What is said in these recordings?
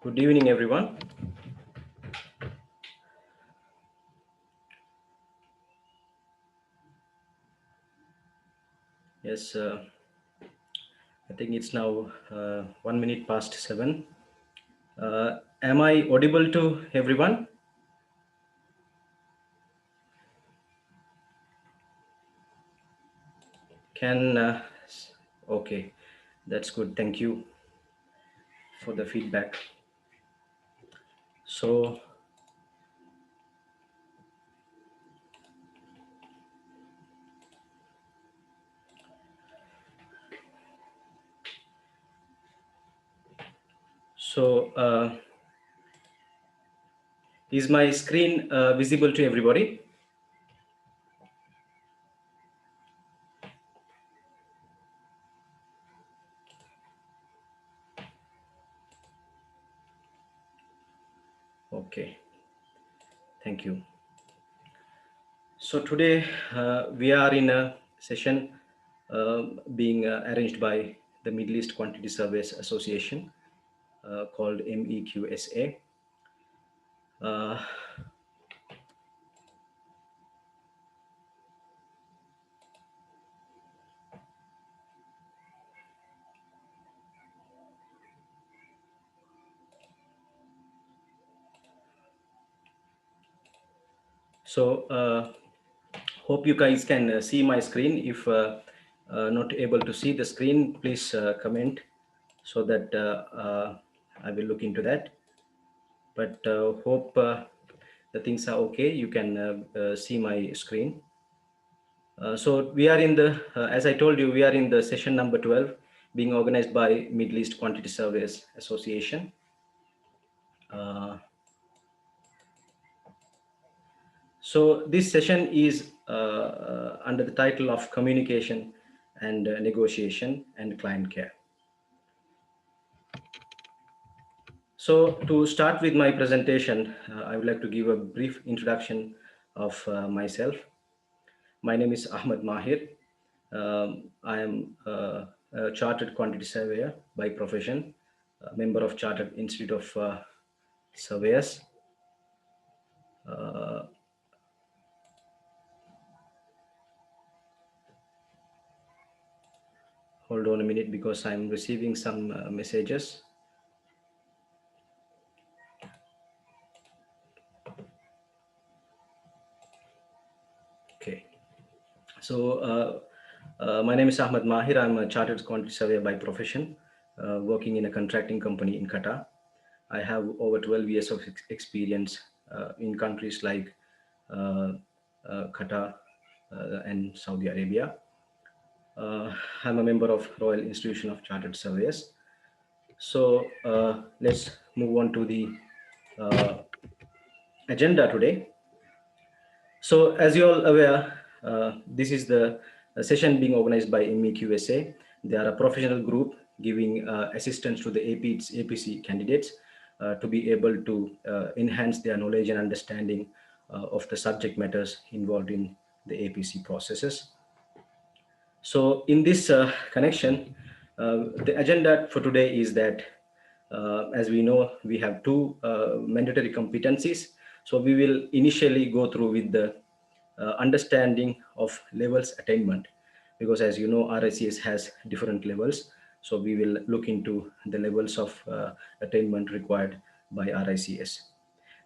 Good evening, everyone. Yes, I think it's now 1 minute past 7. Am I audible to everyone? Can okay, that's good. Thank you for the feedback. So, so is my screen visible to everybody? Okay, thank you. So today we are in a session being arranged by the Middle East Quantity Surveys Association called MEQSA. Uh, so hope you guys can see my screen. If not able to see the screen, please comment so that I will look into that. But hope the things are okay. You can see my screen. So we are in the, as I told you, we are in the session number 12 being organized by Middle East Quantity Surveys Association. So this session is under the title of Communication and Negotiation and Client Care. So to start with my presentation, I would like to give a brief introduction of myself. My name is Ahmed Mahir. I am a chartered quantity surveyor by profession, a member of Chartered Institute of Surveyors. Hold on a minute because I'm receiving some messages. Okay. So my name is Ahmed Mahir. I'm a chartered quantity surveyor by profession, working in a contracting company in Qatar. I have over 12 years of experience in countries like Qatar and Saudi Arabia. I'm a member of Royal Institution of Chartered Surveyors. So let's move on to the agenda today. So as you all aware, this is the session being organized by MEQSA. They are a professional group giving assistance to the APC candidates to be able to enhance their knowledge and understanding of the subject matters involved in the APC processes. So in this connection, the agenda for today is that, as we know, we have two mandatory competencies. So we will initially go through with the understanding of levels attainment, because as you know, RICS has different levels. So we will look into the levels of attainment required by RICS.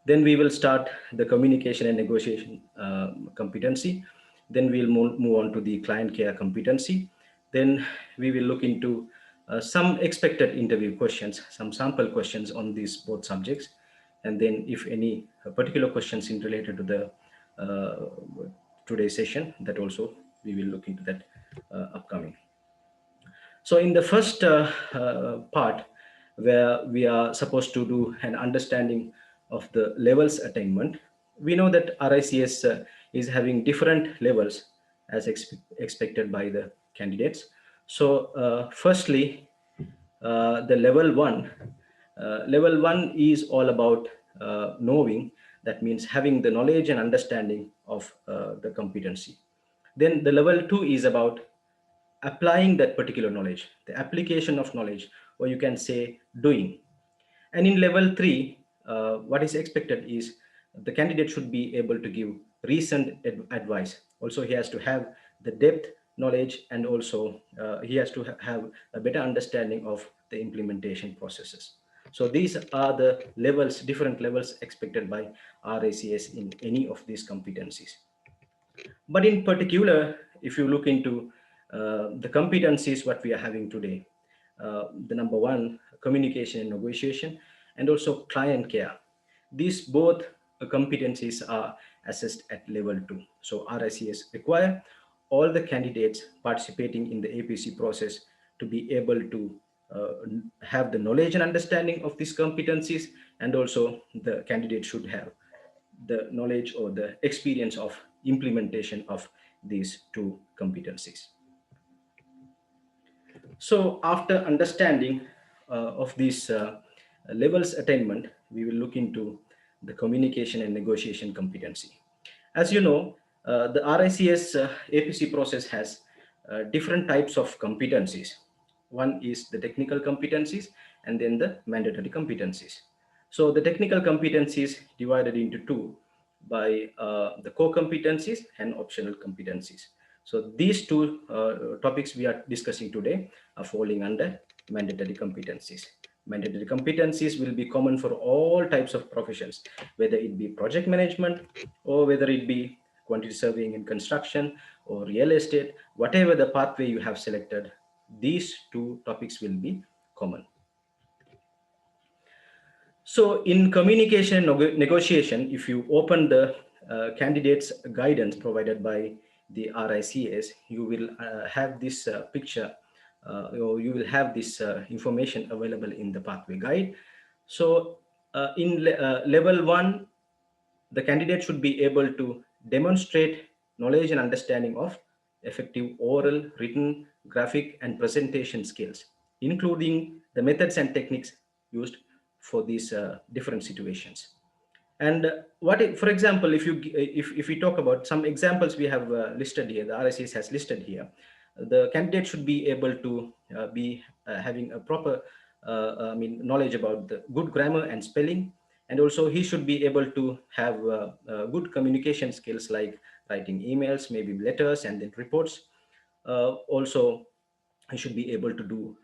Then we will start the communication and negotiation competency. Then we'll move on to the client care competency. Then we will look into some expected interview questions, some sample questions on these both subjects. And then if any particular questions in related to the today's session, that also we will look into that upcoming. So in the first part, where we are supposed to do an understanding of the levels attainment, we know that RICS is having different levels as expected by the candidates. So firstly, the level one is all about knowing, that means having the knowledge and understanding of the competency. Then the level two is about applying that particular knowledge, the application of knowledge, or you can say doing. And in level 3, what is expected is the candidate should be able to give recent advice. Also, he has to have the depth knowledge, and also he has to have a better understanding of the implementation processes. So these are the levels, different levels expected by RACS in any of these competencies. But in particular, if you look into the competencies what we are having today, the number one, communication and negotiation, and also client care. These both competencies are assessed at level 2. So RICS require all the candidates participating in the APC process to be able to have the knowledge and understanding of these competencies, and also the candidate should have the knowledge or the experience of implementation of these two competencies. So after understanding of these levels attainment, we will look into the communication and negotiation competency. As you know, the RICS APC process has different types of competencies. One is the technical competencies, and then the mandatory competencies. So the technical competencies divided into two by the core competencies and optional competencies. So these two topics we are discussing today are falling under mandatory competencies. Mandatory competencies will be common for all types of professions, whether it be project management or whether it be quantity surveying in construction or real estate, whatever the pathway you have selected, these two topics will be common. So in communication negotiation, if you open the candidates guidance provided by the RICS, you will have this picture, or you will have this information available in the pathway guide. So in level 1, the candidate should be able to demonstrate knowledge and understanding of effective oral, written, graphic, and presentation skills, including the methods and techniques used for these different situations. And for example, if we talk about some examples we have listed here, the RSS has listed here, the candidate should be able to be having a proper knowledge about the good grammar and spelling, and also he should be able to have good communication skills like writing emails, maybe letters, and then reports. Also, I should be able to do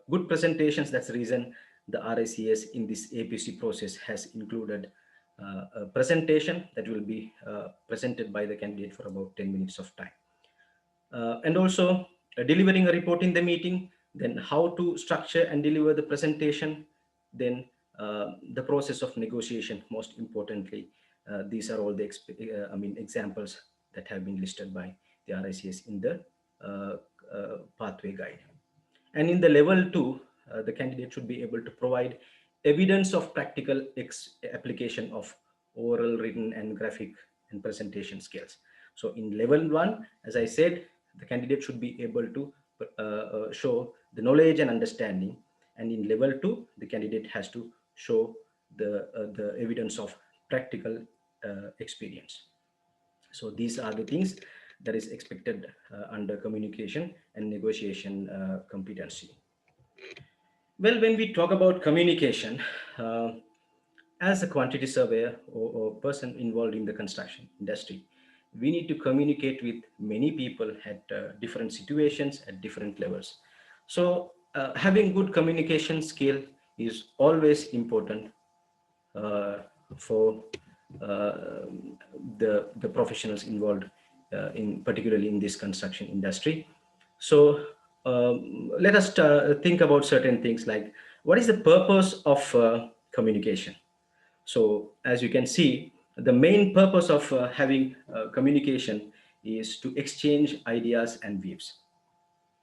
good presentations. That's the reason the RICS in this APC process has included a presentation that will be presented by the candidate for about 10 minutes of time. And also delivering a report in the meeting, then how to structure and deliver the presentation, then the process of negotiation, most importantly. These are all the examples that have been listed by the RICS in the pathway guide. And in the level 2, the candidate should be able to provide evidence of practical application of oral, written, and graphic and presentation skills. So in level 1, as I said, the candidate should be able to show the knowledge and understanding. And in level 2, the candidate has to show the evidence of practical experience. So these are the things that is expected under communication and negotiation competency. Well, when we talk about communication, as a quantity surveyor or person involved in the construction industry, we need to communicate with many people at different situations, at different levels. So having good communication skill is always important uh, for uh, the professionals involved in particularly in this construction industry. So let us think about certain things like what is the purpose of communication. So as you can see, the main purpose of having communication is to exchange ideas and views.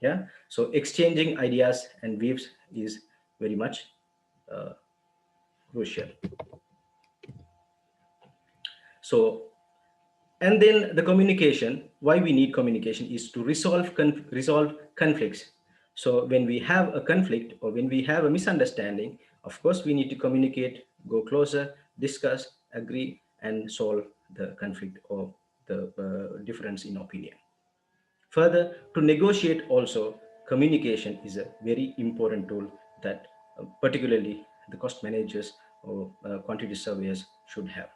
Yeah, so exchanging ideas and views is very much crucial. So, and then the communication, why we need communication is to resolve conflicts. So when we have a conflict or when we have a misunderstanding, of course we need to communicate, go closer, discuss, agree, and solve the conflict or the difference in opinion. Further, to negotiate also, communication is a very important tool that particularly the cost managers or quantity surveyors should have.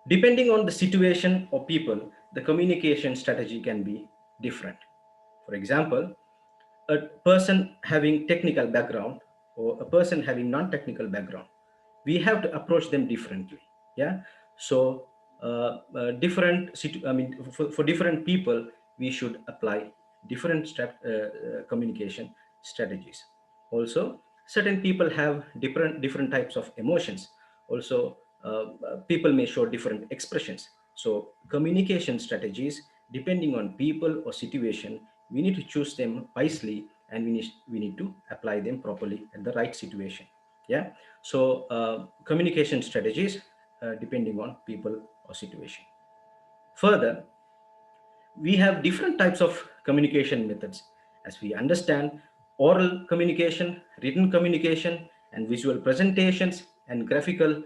Depending on the situation or people, the communication strategy can be different. For example, a person having technical background or a person having non-technical background, we have to approach them differently. Yeah. So for different people we should apply different communication strategies. Also, certain people have different types of emotions. Also, people may show different expressions. So communication strategies, depending on people or situation, we need to choose them wisely, and we need to apply them properly at the right situation. Yeah. So communication strategies, depending on people or situation. Further, we have different types of communication methods. As we understand, oral communication, written communication, and visual presentations and graphical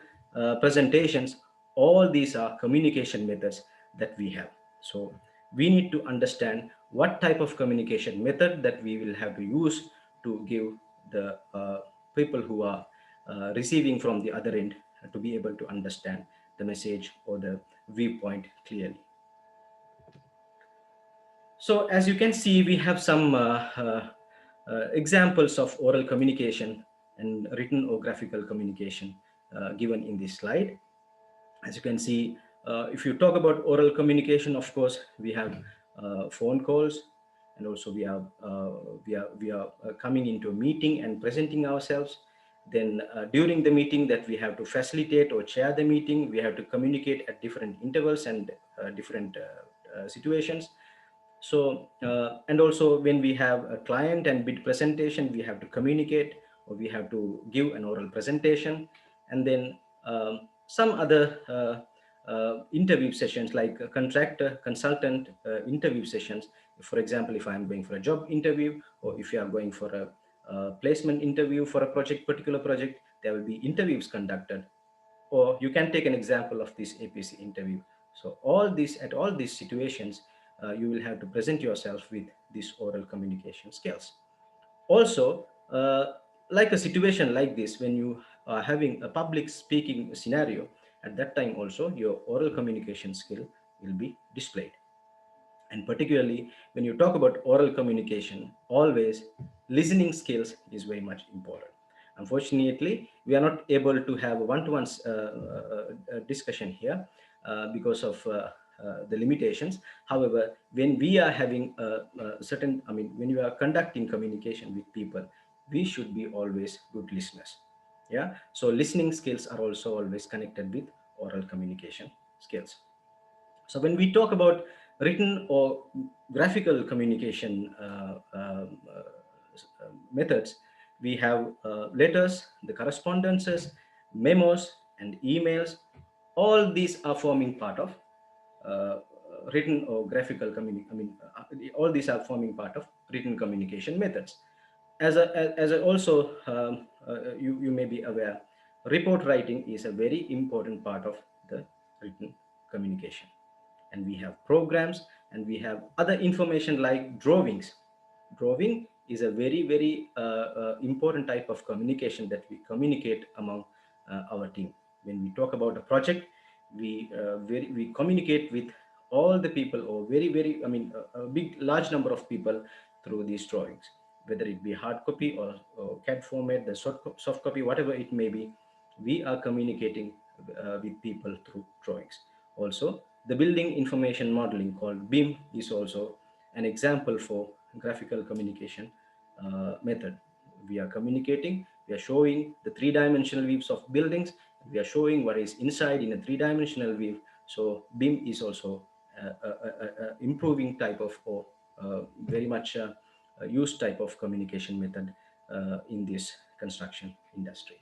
presentations, all these are communication methods that we have. So we need to understand what type of communication method that we will have to use to give the people who are receiving from the other end to be able to understand the message or the viewpoint clearly. So as you can see, we have some examples of oral communication and written or graphical communication given in this slide. As you can see, if you talk about oral communication, of course, we have phone calls, and also we are coming into a meeting and presenting ourselves. Then during the meeting that we have to facilitate or chair the meeting, we have to communicate at different intervals and different situations. So, and also when we have a client and bid presentation, we have to communicate or we have to give an oral presentation. And then some other interview sessions like a contractor, consultant interview sessions. For example, if I'm going for a job interview, or if you are going for a placement interview for a particular project, there will be interviews conducted. Or you can take an example of this APC interview. So at all these situations, you will have to present yourself with these oral communication skills. Also, like a situation like this, when you are having a public speaking scenario, at that time also your oral communication skill will be displayed. And particularly when you talk about oral communication, always listening skills is very much important. Unfortunately, we are not able to have a one-to-one discussion here because of the limitations. However, when we are having a certain, when we are conducting communication with people, we should be always good listeners. Yeah. So listening skills are also always connected with oral communication skills. So when we talk about written or graphical communication methods, we have letters, the correspondences, memos, and emails. All these are forming part of uh, written or graphical communication. All these are forming part of written communication methods. As a also you may be aware, report writing is a very important part of the written communication. And we have programs, and we have other information like drawings. Drawing is a very important type of communication that we communicate among our team. When we talk about a project, we communicate with all the people, or a big large number of people through these drawings, whether it be hard copy or CAD format, the soft copy, whatever it may be. We are communicating with people through drawings. Also, the building information modeling called BIM is also an example for graphical communication method. We are communicating, we are showing the three-dimensional views of buildings, we are showing what is inside in a three-dimensional view. So BIM is also a improving type of, or very much used type of communication method in this construction industry.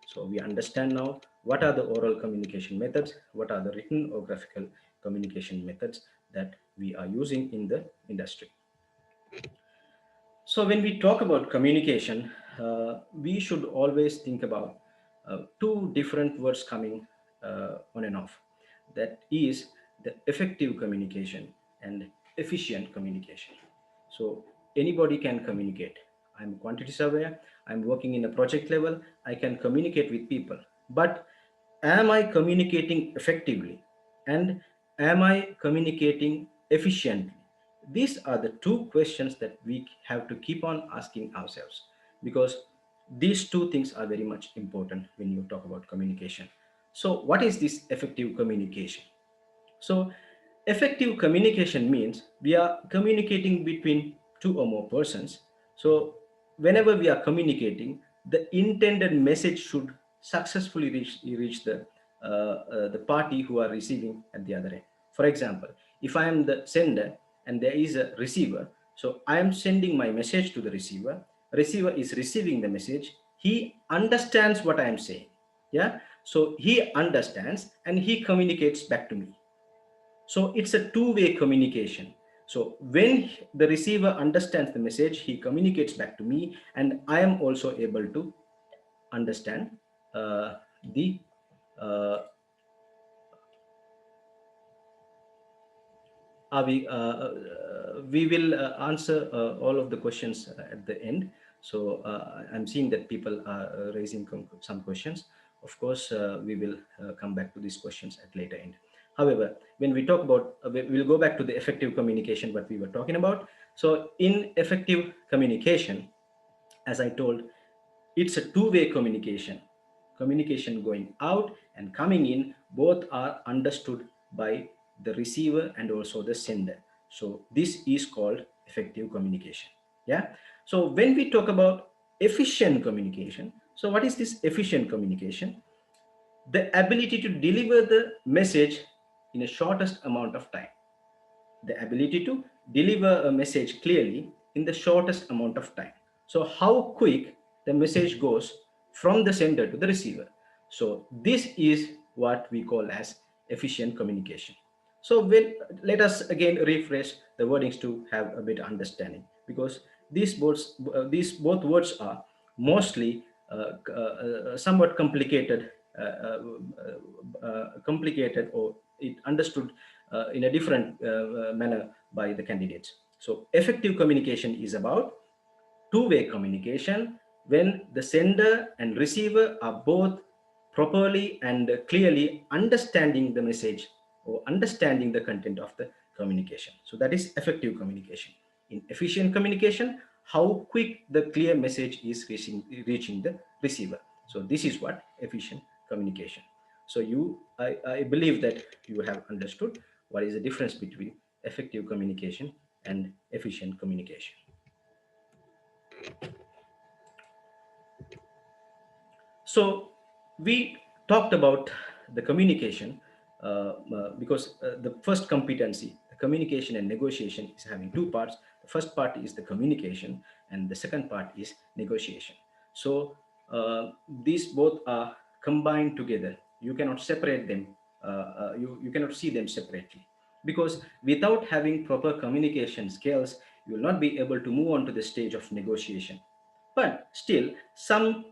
So we understand now what are the oral communication methods, what are the written or graphical communication methods that we are using in the industry. So when we talk about communication, we should always think about two different words coming on and off. That is the effective communication and efficient communication. So anybody can communicate. I'm a quantity surveyor. I'm working in a project level, I can communicate with people. But am I communicating effectively? And am I communicating efficiently? These are the two questions that we have to keep on asking ourselves, because these two things are very much important when you talk about communication. So, what is this effective communication? So, effective communication means we are communicating between two or more persons. So, whenever we are communicating, the intended message should successfully reach the party who are receiving at the other end. For example, if I am the sender and there is a receiver, so I am sending my message to the receiver. Receiver is receiving the message. He understands what I am saying. Yeah. So he understands and he communicates back to me. So it's a two-way communication. So when the receiver understands the message, he communicates back to me, and I am also able to understand the uh, we will answer all of the questions at the end. So I'm seeing that people are raising some questions. Of course, we will come back to these questions at later end. However, when we talk about, we'll go back to the effective communication, what we were talking about. So in effective communication, as I told, it's a two-way communication. Communication going out and coming in, both are understood by the receiver and also the sender. So this is called effective communication. Yeah. So when we talk about efficient communication, so what is this efficient communication? The ability to deliver the message in a shortest amount of time, the ability to deliver a message clearly in the shortest amount of time. So, how quick the message goes from the sender to the receiver. So, this is what we call as efficient communication. So, let us again refresh the wordings to have a better understanding, because these both words are mostly somewhat complicated, complicated, or it understood in a different manner by the candidates. So effective communication is about two-way communication when the sender and receiver are both properly and clearly understanding the message or understanding the content of the communication. So that is effective communication. In efficient communication, how quick the clear message is reaching the receiver. So this is what efficient communication. So I believe that you have understood what is the difference between effective communication and efficient communication. So we talked about the communication because the first competency, the communication and negotiation, is having two parts. The first part is the communication, and the second part is negotiation. So these both are combined together. You cannot separate them. You cannot see them separately, because without having proper communication skills, you will not be able to move on to the stage of negotiation. But still, some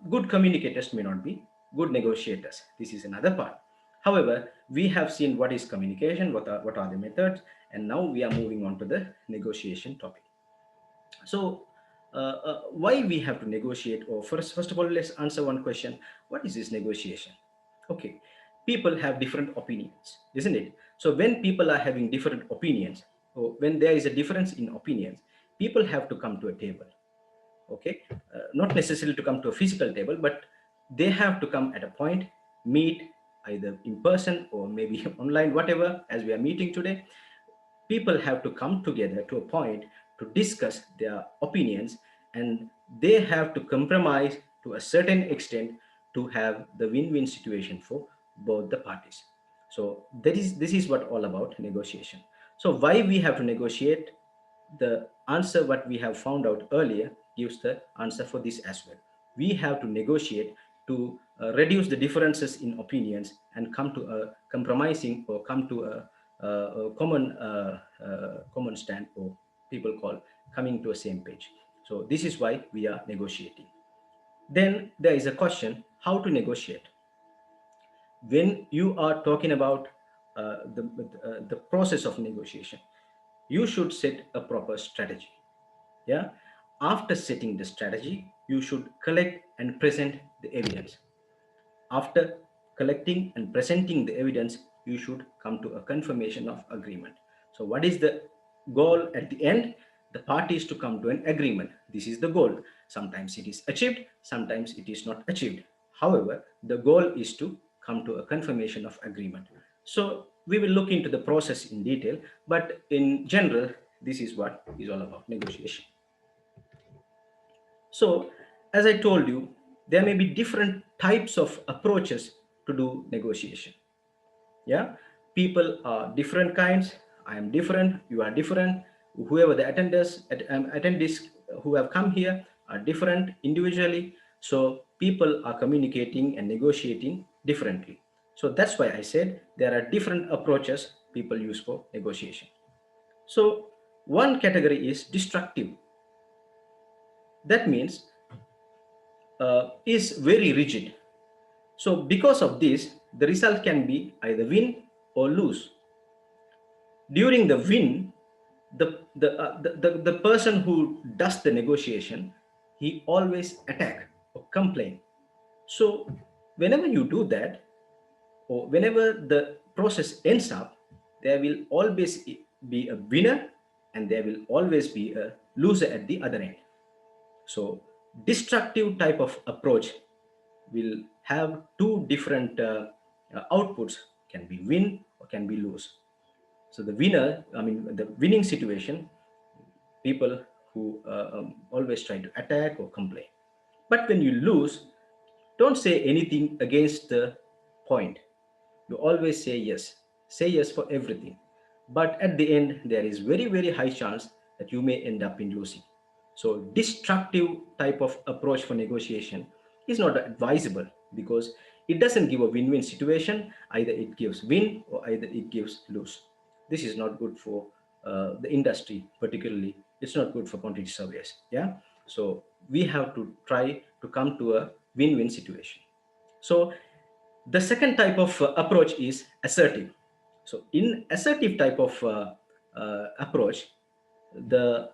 good communicators may not be good negotiators. This is another part. However, we have seen what is communication, what are the methods, and now we are moving on to the negotiation topic. So, why we have to negotiate? Or first of all, let's answer one question: what is this negotiation? Okay, people have different opinions, isn't it? So, when people are having different opinions, or when there is a difference in opinions, people have to come to a table. Okay, not necessarily to come to a physical table, but they have to come at a point, meet either in person or maybe online, whatever, as we are meeting today. People have to come together to a point to discuss their opinions, and they have to compromise to a certain extent to have the win-win situation for both the parties. So that is this is what all about negotiation. So why we have to negotiate? The answer what we have found out earlier gives the answer for this as well. We have to negotiate to reduce the differences in opinions and come to a compromising, or come to a common stand, or people call coming to a same page. So this is why we are negotiating. Then there is a question: how to negotiate? When you are talking about the process of negotiation, you should set a proper strategy. Yeah. After setting the strategy, you should collect and present the evidence. After collecting and presenting the evidence, you should come to a confirmation of agreement. So what is the goal at the end? The parties to come to an agreement. This is the goal. Sometimes it is achieved, sometimes it is not achieved. However, the goal is to come to a confirmation of agreement. So we will look into the process in detail, but in general, this is what is all about negotiation. So, as I told you, there may be different types of approaches to do negotiation. Yeah, people are different kinds. I am different. You are different. Whoever the attendees who have come here are different individually. So people are communicating and negotiating differently. So that's why I said there are different approaches people use for negotiation. So one category is destructive. That means is very rigid. So because of this, the result can be either win or lose. During the win, the person who does the negotiation, he always attack or complain. So whenever you do that, or whenever the process ends up, there will always be a winner and there will always be a loser at the other end. So destructive type of approach will have two different outputs, can be win or can be lose. So the winner, I mean the winning situation, people who always try to attack or complain. But when you lose, don't say anything against the point. You always say yes for everything. But at the end, there is very, very high chance that you may end up in losing. So destructive type of approach for negotiation is not advisable because it doesn't give a win-win situation. Either it gives win or either it gives lose. This is not good for the industry, particularly. It's not good for quantity surveyors. Yeah. So we have to try to come to a win-win situation. So the second type of approach is assertive. So in assertive type of approach, the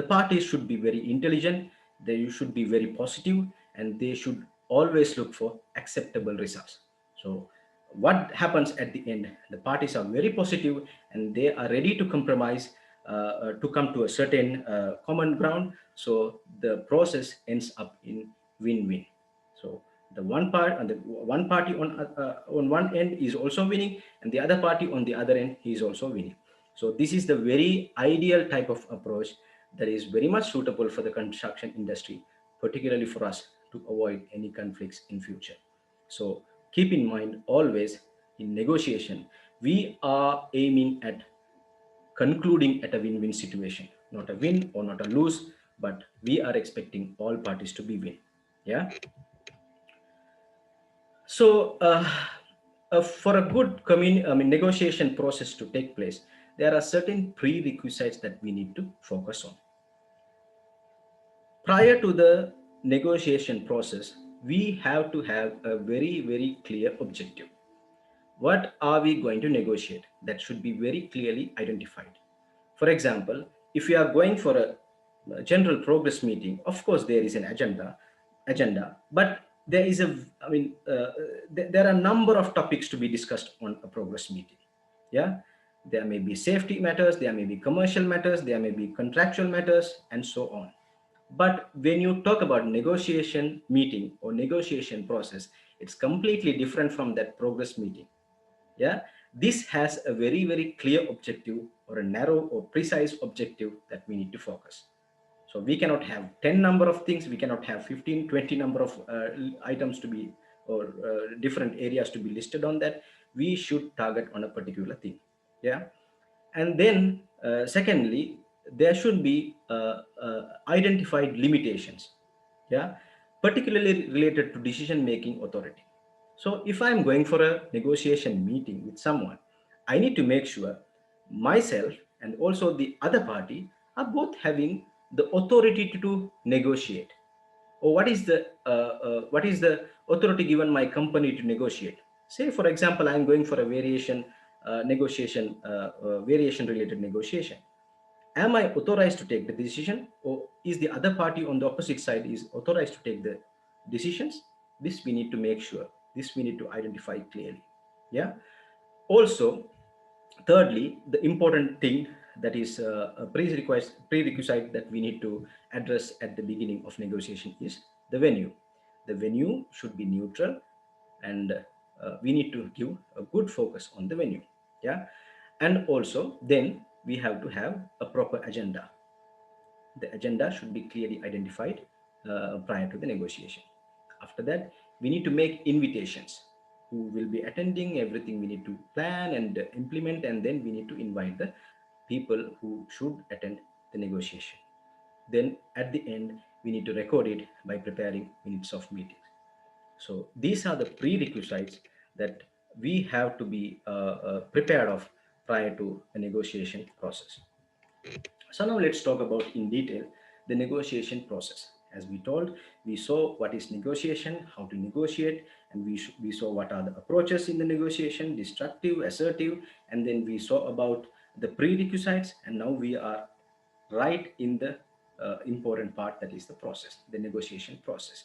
parties should be very intelligent, they should be very positive, and they should always look for acceptable results. So what happens at the end? The parties are very positive and they are ready to compromise to come to a certain common ground. So the process ends up in win-win. So the one party on one end is also winning, and the other party on the other end is also winning. So this is the very ideal type of approach that is very much suitable for the construction industry, particularly for us to avoid any conflicts in future. So keep in mind always in negotiation, we are aiming at concluding at a win-win situation, not a win or not a lose, but we are expecting all parties to be win. Yeah. So, for a good negotiation process to take place, there are certain prerequisites that we need to focus on. Prior to the negotiation process, we have to have a very, very clear objective. What are we going to negotiate? That should be very clearly identified. For example, if you are going for a general progress meeting, of course there is an agenda, but there is there are a number of topics to be discussed on a progress meeting. Yeah, there may be safety matters, there may be commercial matters, there may be contractual matters, and so on. But when you talk about negotiation meeting or negotiation process, it's completely different from that progress meeting. Yeah, this has a very, very clear objective or a narrow or precise objective that we need to focus. So we cannot have 10 number of things, we cannot have 15, 20 number of items to be, or different areas to be listed on that. We should target on a particular thing. Yeah. And then secondly, there should be identified limitations. Yeah, particularly related to decision making authority. So if I'm going for a negotiation meeting with someone, I need to make sure myself and also the other party are both having the authority to negotiate. Or what is the authority given my company to negotiate? Say, for example, I'm going for a variation negotiation, variation related negotiation. Am I authorized to take the decision, or is the other party on the opposite side is authorized to take the decisions? This we need to make sure. This we need to identify clearly. Yeah. Also, thirdly, the important thing that is a prerequisite that we need to address at the beginning of negotiation is the venue. The venue should be neutral, and we need to give a good focus on the venue. Yeah. And also then we have to have a proper agenda. The agenda should be clearly identified prior to the negotiation. After that, we need to make invitations. Who will be attending, everything we need to plan and implement, and then we need to invite the people who should attend the negotiation. Then at the end, we need to record it by preparing minutes of meetings. So these are the prerequisites that we have to be prepared of prior to a negotiation process. So now let's talk about in detail the negotiation process. As we told, we saw what is negotiation, how to negotiate, and we saw what are the approaches in the negotiation, destructive, assertive, and then we saw about the prerequisites, and now we are right in the important part, that is the process, the negotiation process.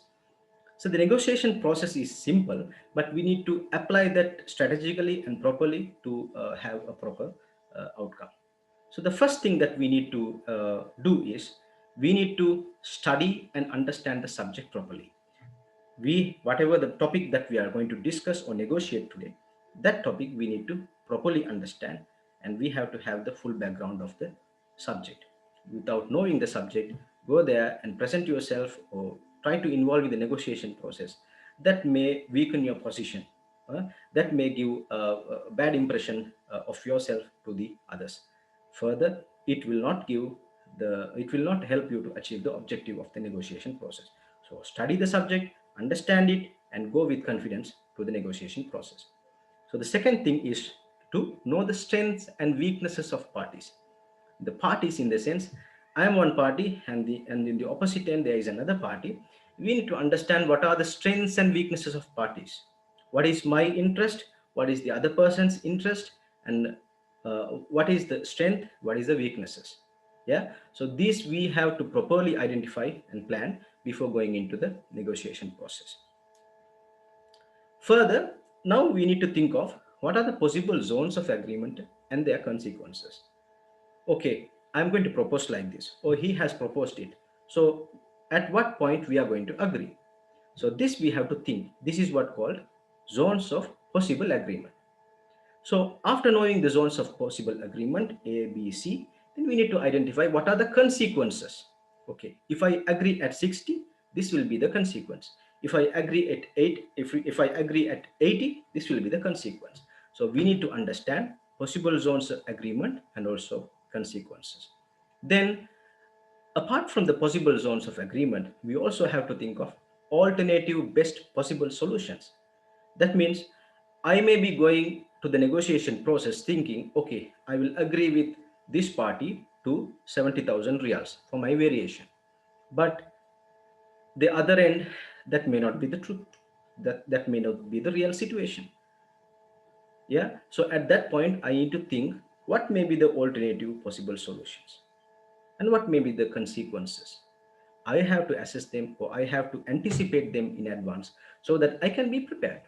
So the negotiation process is simple, but we need to apply that strategically and properly to have a proper outcome. So the first thing that we need to do is we need to study and understand the subject properly. Whatever the topic that we are going to discuss or negotiate today, that topic we need to properly understand, and we have to have the full background of the subject. Without knowing the subject, go there and present yourself or try to involve in the negotiation process, that may weaken your position. That may give a bad impression of yourself to the others. Further, it will not help you to achieve the objective of the negotiation process. So study the subject, understand it, and go with confidence to the negotiation process. So the second thing is to know the strengths and weaknesses of parties. The parties, in the sense, I am one party, and in the opposite end there is another party. We need to understand what are the strengths and weaknesses of parties. What is my interest? What is the other person's interest? And what is the strength? What is the weaknesses? Yeah. So these we have to properly identify and plan before going into the negotiation process. Further, now we need to think of what are the possible zones of agreement and their consequences. Okay, I'm going to propose like this, or he has proposed it. So at what point we are going to agree? So this we have to think. This is what called zones of possible agreement. So after knowing the zones of possible agreement, A, B, C, then we need to identify what are the consequences. Okay, if I agree at 60, this will be the consequence. If I agree at 8, if I agree at 80, this will be the consequence. So we need to understand possible zones of agreement and also consequences. Then, apart from the possible zones of agreement, we also have to think of alternative best possible solutions. That means I may be going to the negotiation process thinking, okay, I will agree with this party to 70,000 reals for my variation. But the other end, that may not be the truth. That may not be the real situation. Yeah. So at that point, I need to think what may be the alternative possible solutions and what may be the consequences. I have to assess them, or I have to anticipate them in advance so that I can be prepared.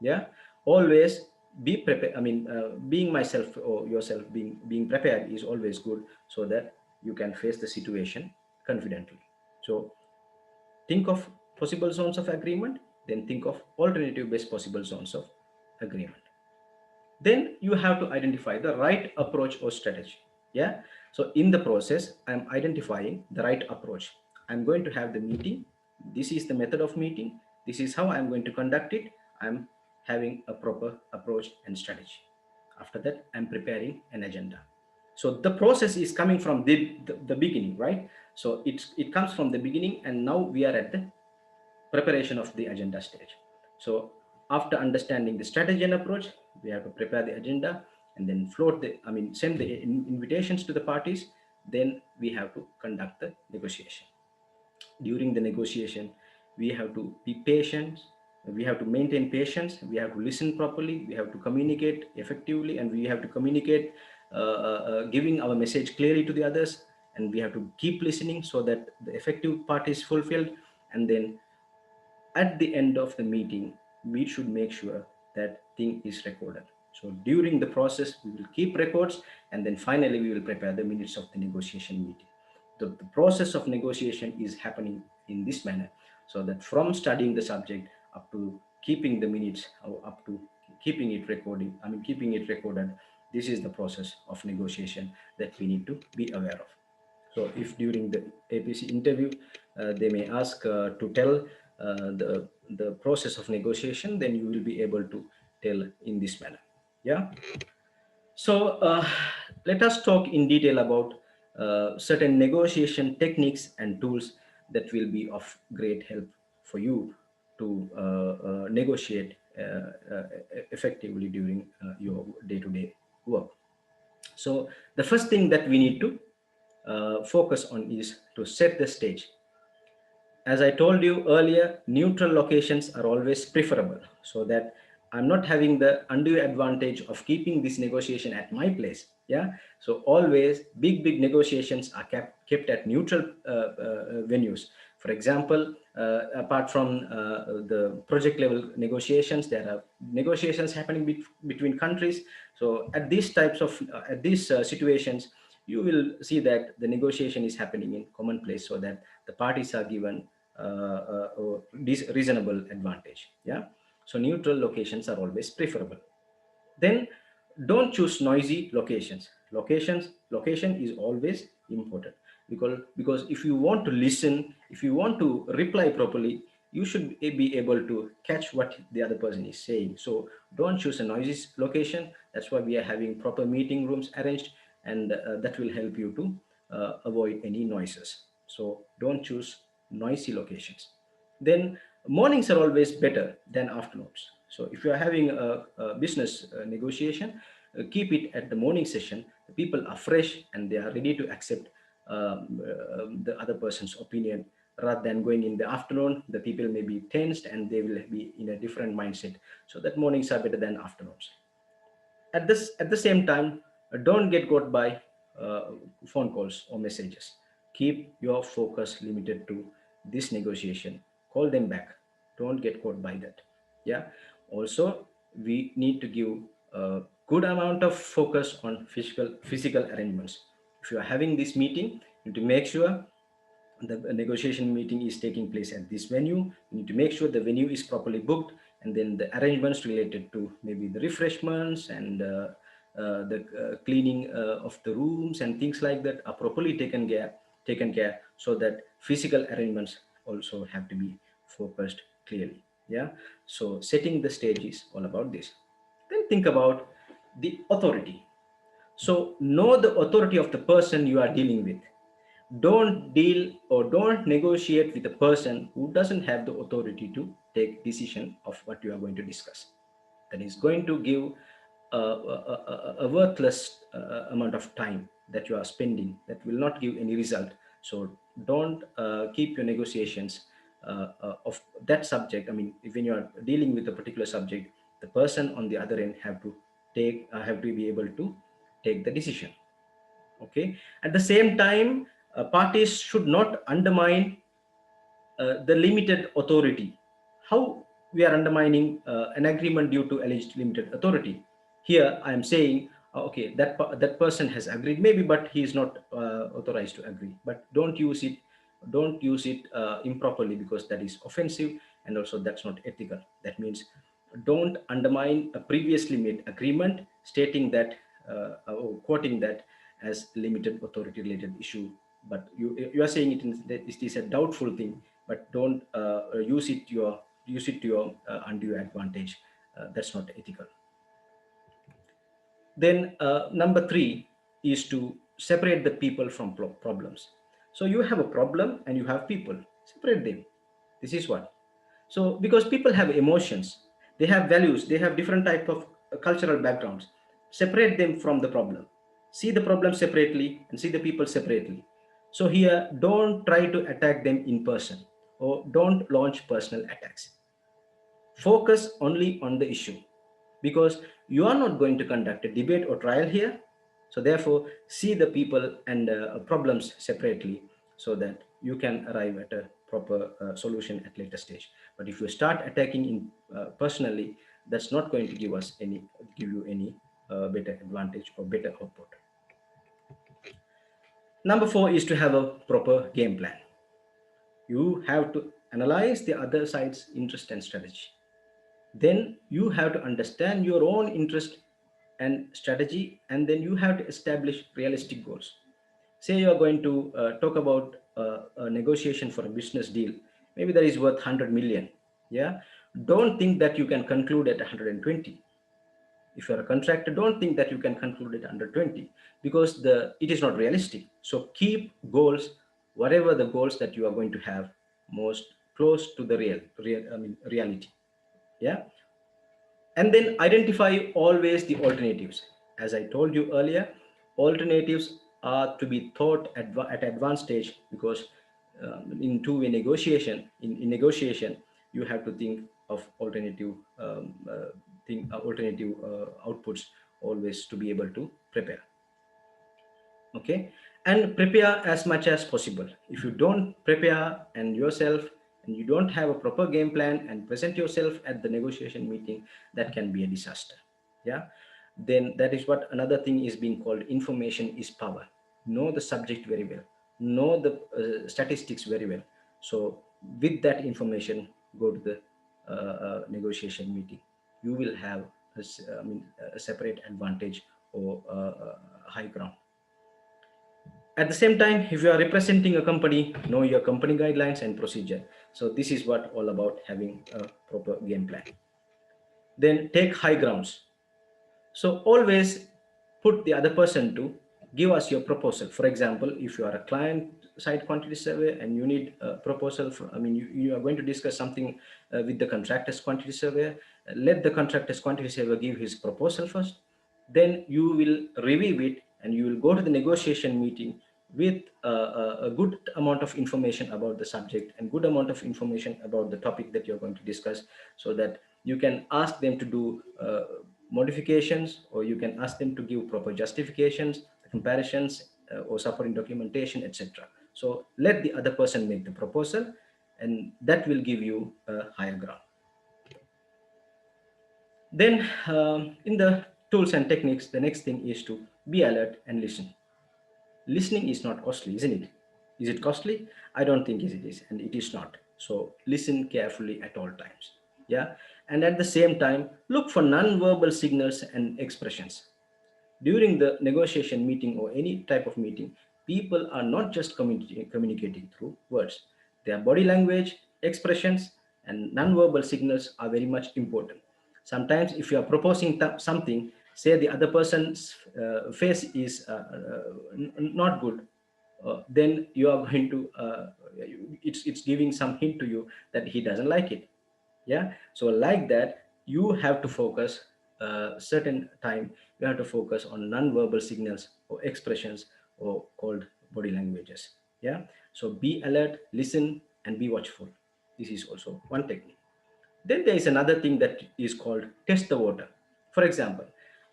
Yeah, always be prepared. I mean, being myself or yourself being prepared is always good, so that you can face the situation confidently. So think of possible zones of agreement, then think of alternative best possible zones of agreement. Then you have to identify the right approach or strategy. Yeah. So in the process, I'm identifying the right approach. I'm going to have the meeting. This is the method of meeting. This is how I'm going to conduct it. I'm having a proper approach and strategy. After that, I'm preparing an agenda. So the process is coming from the beginning, right? So it comes from the beginning, and now we are at the preparation of the agenda stage. So after understanding the strategy and approach, we have to prepare the agenda and then send the invitations to the parties. Then we have to conduct the negotiation. During the negotiation, we have to be patient. We have to maintain patience. We have to listen properly. We have to communicate effectively, and we have to communicate giving our message clearly to the others, and we have to keep listening so that the effective part is fulfilled. And then at the end of the meeting, we should make sure that thing is recorded. So during the process, we will keep records, and then finally we will prepare the minutes of the negotiation meeting. The process of negotiation is happening in this manner, so that from studying the subject up to keeping the minutes, or up to keeping it recording, keeping it recorded, this is the process of negotiation that we need to be aware of. So if during the APC interview, they may ask to tell the process of negotiation, then you will be able to tell in this manner. Yeah. So let us talk in detail about certain negotiation techniques and tools that will be of great help for you to negotiate effectively during your day-to-day work. So the first thing that we need to focus on is to set the stage. As I told you earlier, neutral locations are always preferable, so that I'm not having the undue advantage of keeping this negotiation at my place. Yeah. So always big negotiations are kept at neutral venues. For example, apart from the project level negotiations, there are negotiations happening between countries. So at these types of at these situations, you will see that the negotiation is happening in common place, so that the parties are given reasonable advantage. Yeah. So neutral locations are always preferable. Then don't choose noisy locations. Location is always important, because if you want to listen, if you want to reply properly, you should be able to catch what the other person is saying. So don't choose a noisy location. That's why we are having proper meeting rooms arranged, and that will help you to avoid any noises. So don't choose noisy locations. Then mornings are always better than afternoons. So if you are having a business negotiation, keep it at the morning session. The people are fresh and they are ready to accept the other person's opinion, rather than going in the afternoon. The people may be tensed and they will be in a different mindset. So that mornings are better than afternoons. At the same time, don't get caught by uh, phone calls or messages. Keep your focus limited to this negotiation. Call them back. Don't get caught by that. Yeah. Also, we need to give a good amount of focus on physical arrangements. If you are having this meeting, you need to make sure the negotiation meeting is taking place at this venue. You need to make sure the venue is properly booked, and then the arrangements related to maybe the refreshments and the cleaning of the rooms and things like that are properly taken care, so that physical arrangements also have to be focused clearly. Yeah. So setting the stage is all about this. Then think about the authority. So know the authority of the person you are dealing with. Don't deal or don't negotiate with a person who doesn't have the authority to take decision of what you are going to discuss. That is going to give a worthless amount of time that you are spending, that will not give any result. So don't keep your negotiations of that subject. When you are dealing with a particular subject, the person on the other end have to be able to take the decision. Okay. At the same time, parties should not undermine the limited authority. How we are undermining an agreement due to alleged limited authority? Here I am saying, okay, that person has agreed maybe, but he is not authorized to agree. But don't use it improperly, because that is offensive, and also that's not ethical. That means don't undermine a previously made agreement, stating that or quoting that as limited authority related issue. But you are saying it is a doubtful thing, but don't use it to your undue advantage. That's not ethical. Then number three is to separate the people from problems. So you have a problem and you have people. Separate them. This is what. So because people have emotions, they have values, they have different type of cultural backgrounds. Separate them from the problem. See the problem separately and see the people separately. So here, don't try to attack them in person, or don't launch personal attacks. Focus only on the issue, because you are not going to conduct a debate or trial here. So therefore, see the people and problems separately so that you can arrive at a proper solution at later stage. But if you start attacking in personally, that's not going to give you any better advantage or better output. Number four is to have a proper game plan. You have to analyze the other side's interest and strategy. Then you have to understand your own interest and strategy, and then you have to establish realistic goals. Say you are going to talk about a negotiation for a business deal, maybe that is worth 100 million. Yeah, don't think that you can conclude at 120. If you're a contractor, don't think that you can conclude it under 20, because it is not realistic. So keep goals, whatever the goals that you are going to have, most close to the reality. Yeah. And then identify always the alternatives. As I told you earlier, alternatives are to be thought at advanced stage, because in two-way negotiation, in negotiation, you have to think of alternative outputs always to be able to prepare. Okay, and prepare as much as possible. If you don't prepare and yourself, and you don't have a proper game plan and present yourself at the negotiation meeting, that can be a disaster. Yeah, then that is what another thing is being called information is power. Know the subject very well, know the statistics very well. So with that information, go to the negotiation meeting. You will have a separate advantage or high ground. At the same time, if you are representing a company, know your company guidelines and procedure. So this is what all about having a proper game plan. Then take high grounds. So always put the other person to give us your proposal. For example, if you are a client side quantity survey and you need a proposal, you are going to discuss something with the contractor's quantity surveyor, let the contractor's quantity surveyor give his proposal first. Then you will review it and you will go to the negotiation meeting with a good amount of information about the subject and good amount of information about the topic that you're going to discuss, so that you can ask them to do modifications, or you can ask them to give proper justifications, comparisons, or supporting documentation, etc. So let the other person make the proposal, and that will give you a higher ground. Then in the tools and techniques, the next thing is to be alert and listen. Listening is not costly, isn't it? Is it costly? I don't think it is, and it is not. So listen carefully at all times. Yeah. And at the same time, look for non-verbal signals and expressions. During the negotiation meeting or any type of meeting, people are not just communicating through words. Their body language, expressions, and non-verbal signals are very much important. Sometimes if you are proposing something, say the other person's face is not good, then you are going to, it's giving some hint to you that he doesn't like it. Yeah, so like that, you have to focus certain time, you have to focus on non-verbal signals or expressions, or called body languages. Yeah, so be alert, listen, and be watchful. This is also one technique. Then there is another thing that is called test the water. For example,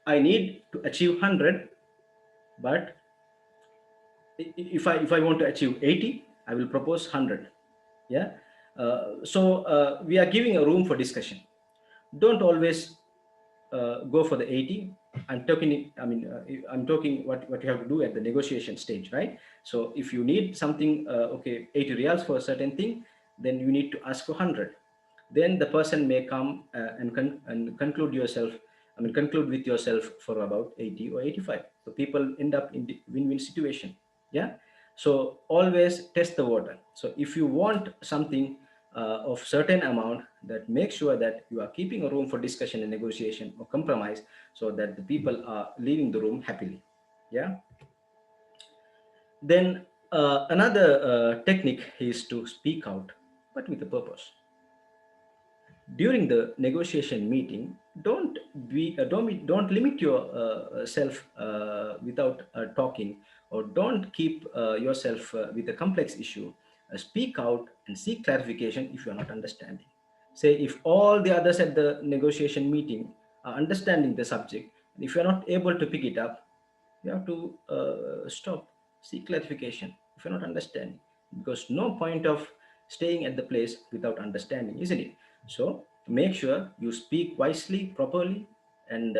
I need to achieve 100, but if I want to achieve 80, I will propose 100. Yeah, so we are giving a room for discussion. Don't always go for the 80. I'm talking what you have to do at the negotiation stage, right? So if you need something, okay, 80 reals for a certain thing, then you need to ask for 100. Then the person may come and conclude with yourself for about 80 or 85. So people end up in the win-win situation. Yeah. So always test the water. So if you want something of certain amount, that make sure that you are keeping a room for discussion and negotiation or compromise, so that the people are leaving the room happily. Yeah. Then another technique is to speak out, but with a purpose. During the negotiation meeting, don't limit yourself without talking, or don't keep yourself with a complex issue. Speak out and seek clarification if you are not understanding. Say if all the others at the negotiation meeting are understanding the subject, and if you are not able to pick it up, You have to stop, seek clarification if you're not understanding, because no point of staying at the place without understanding, isn't it? So make sure you speak wisely, properly, and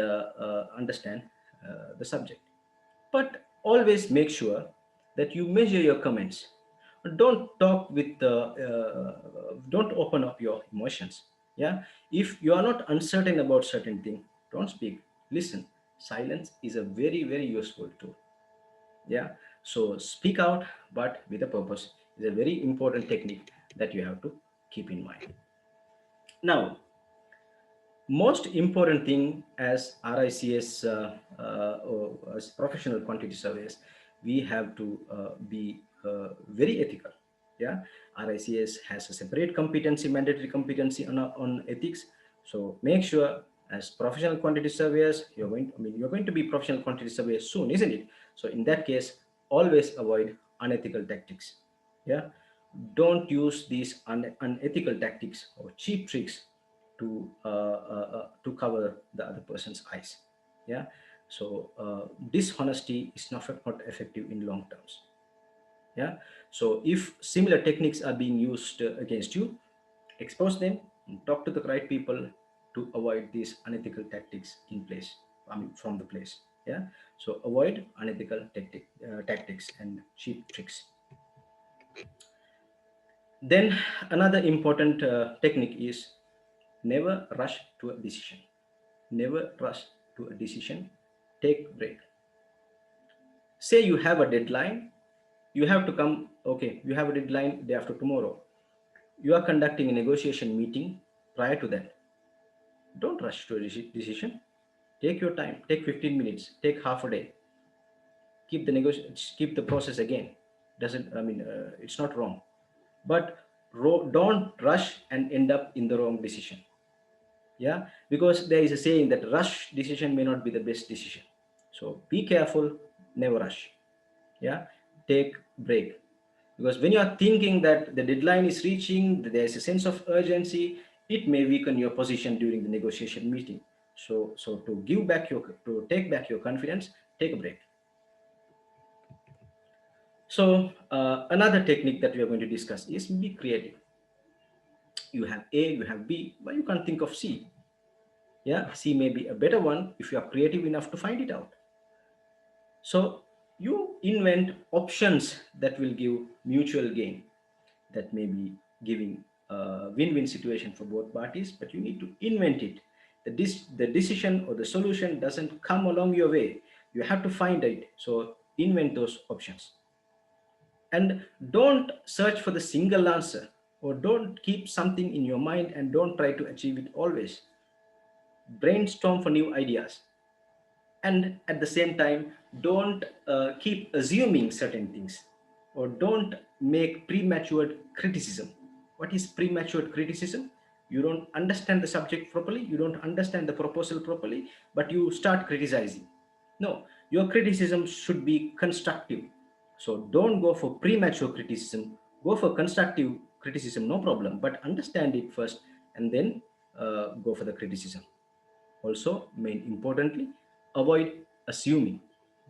understand the subject. But always make sure that you measure your comments. Don't talk with don't open up your emotions. Yeah, if you are not uncertain about certain thing, don't speak. Listen. Silence is a very, very useful tool. Yeah, so speak out, but with a purpose is a very important technique that you have to keep in mind. Now, most important thing as RICS or as professional quantity surveyors, we have to be very ethical. Yeah, RICS has a separate competency, mandatory competency on ethics. So make sure as professional quantity surveyors, you're going to be professional quantity surveyors soon, isn't it? So in that case, always avoid unethical tactics. Yeah, don't use these unethical tactics or cheap tricks to cover the other person's eyes. Yeah, so dishonesty is not effective in long terms. Yeah, so if similar techniques are being used against you, expose them and talk to the right people to avoid these unethical tactics in place, I mean from the place. Yeah, so avoid unethical tactics and cheap tricks. Then another important technique is never rush to a decision. Never rush to a decision. Take break. Say you have a deadline, you have to come, okay, you have a deadline day after tomorrow. You are conducting a negotiation meeting prior to that. Don't rush to a decision. Take your time, take 15 minutes, take half a day. Keep the process again. Doesn't, I mean, it's not wrong. But don't rush and end up in the wrong decision. Yeah, because there is a saying that rush decision may not be the best decision. So be careful, never rush. Yeah, take break, because when you are thinking that the deadline is reaching, there is a sense of urgency, it may weaken your position during the negotiation meeting. So to take back your confidence, take a break. So another technique that we are going to discuss is be creative. You have A, you have B, but you can't think of C. Yeah, C may be a better one if you are creative enough to find it out. So you invent options that will give mutual gain, that may be giving a win-win situation for both parties, but you need to invent it. The decision or the solution doesn't come along your way. You have to find it. So invent those options. And don't search for the single answer, or don't keep something in your mind and don't try to achieve it always. Brainstorm for new ideas, and at the same time don't keep assuming certain things, or don't make premature criticism. What is premature criticism? You don't understand the subject properly, you don't understand the proposal properly, but you start criticizing. No, your criticism should be constructive. So don't go for premature criticism, go for constructive criticism, no problem, but understand it first, and then go for the criticism. Also, main importantly, avoid assuming.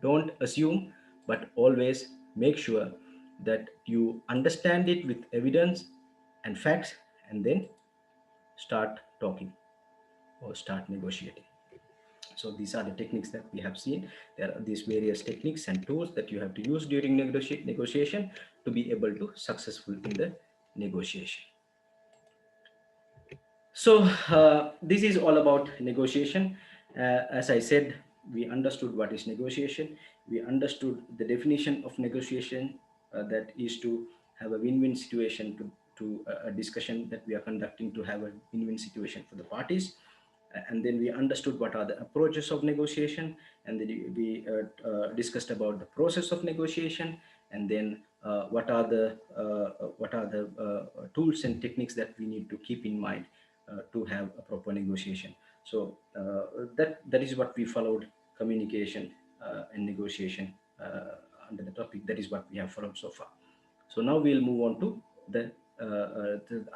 Don't assume, but always make sure that you understand it with evidence and facts, and then start talking or start negotiating. So these are the techniques that we have seen. There are these various techniques and tools that you have to use during negotiation to be able to successful in the negotiation. So this is all about negotiation. As I said, we understood what is negotiation. We understood the definition of negotiation, that is to have a win-win situation, to a discussion that we are conducting to have a win-win situation for the parties. And then we understood what are the approaches of negotiation, and then we discussed about the process of negotiation, and then what are the tools and techniques that we need to keep in mind to have a proper negotiation. So that is what we followed: communication and negotiation under the topic. That is what we have followed so far. So now we'll move on to the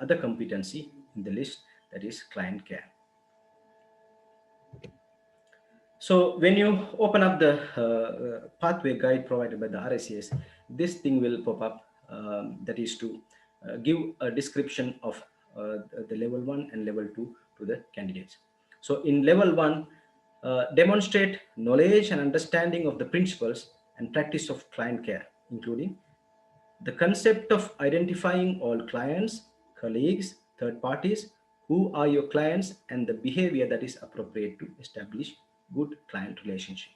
other competency in the list, that is client care. So when you open up the pathway guide provided by the RSCS, this thing will pop up. That is to give a description of the level 1 and level 2 to the candidates. So in level 1, demonstrate knowledge and understanding of the principles and practice of client care, including the concept of identifying all clients, colleagues, third parties, who are your clients, and the behavior that is appropriate to establish good client relationship.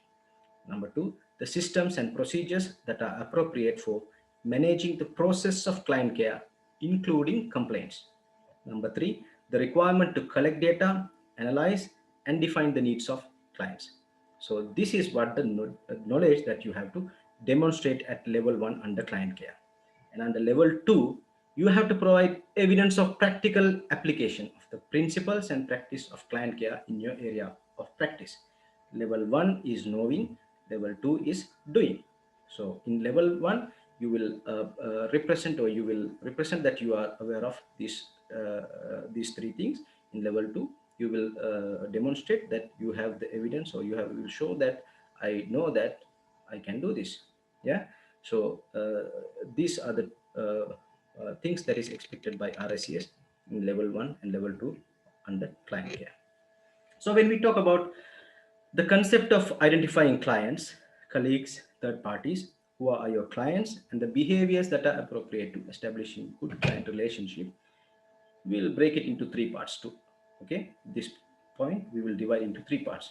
Number two, the systems and procedures that are appropriate for managing the process of client care, including complaints. Number three, the requirement to collect data, analyze, and define the needs of clients. So this is what the knowledge that you have to demonstrate at level 1 under client care. And under level 2, you have to provide evidence of practical application of the principles and practice of client care in your area of practice. Level 1 is knowing, level 2 is doing. So in level 1, you will represent, or you will represent that you are aware of these three things. In level 2, you will demonstrate that you have the evidence, or you will show that I know that I can do this. Yeah. So these are the things that is expected by RSCS in level 1 and level 2 under client care. So when we talk about the concept of identifying clients, colleagues, third parties, who are your clients, and the behaviors that are appropriate to establishing good client relationship, we'll break it into three parts too. Okay, this point we will divide into three parts.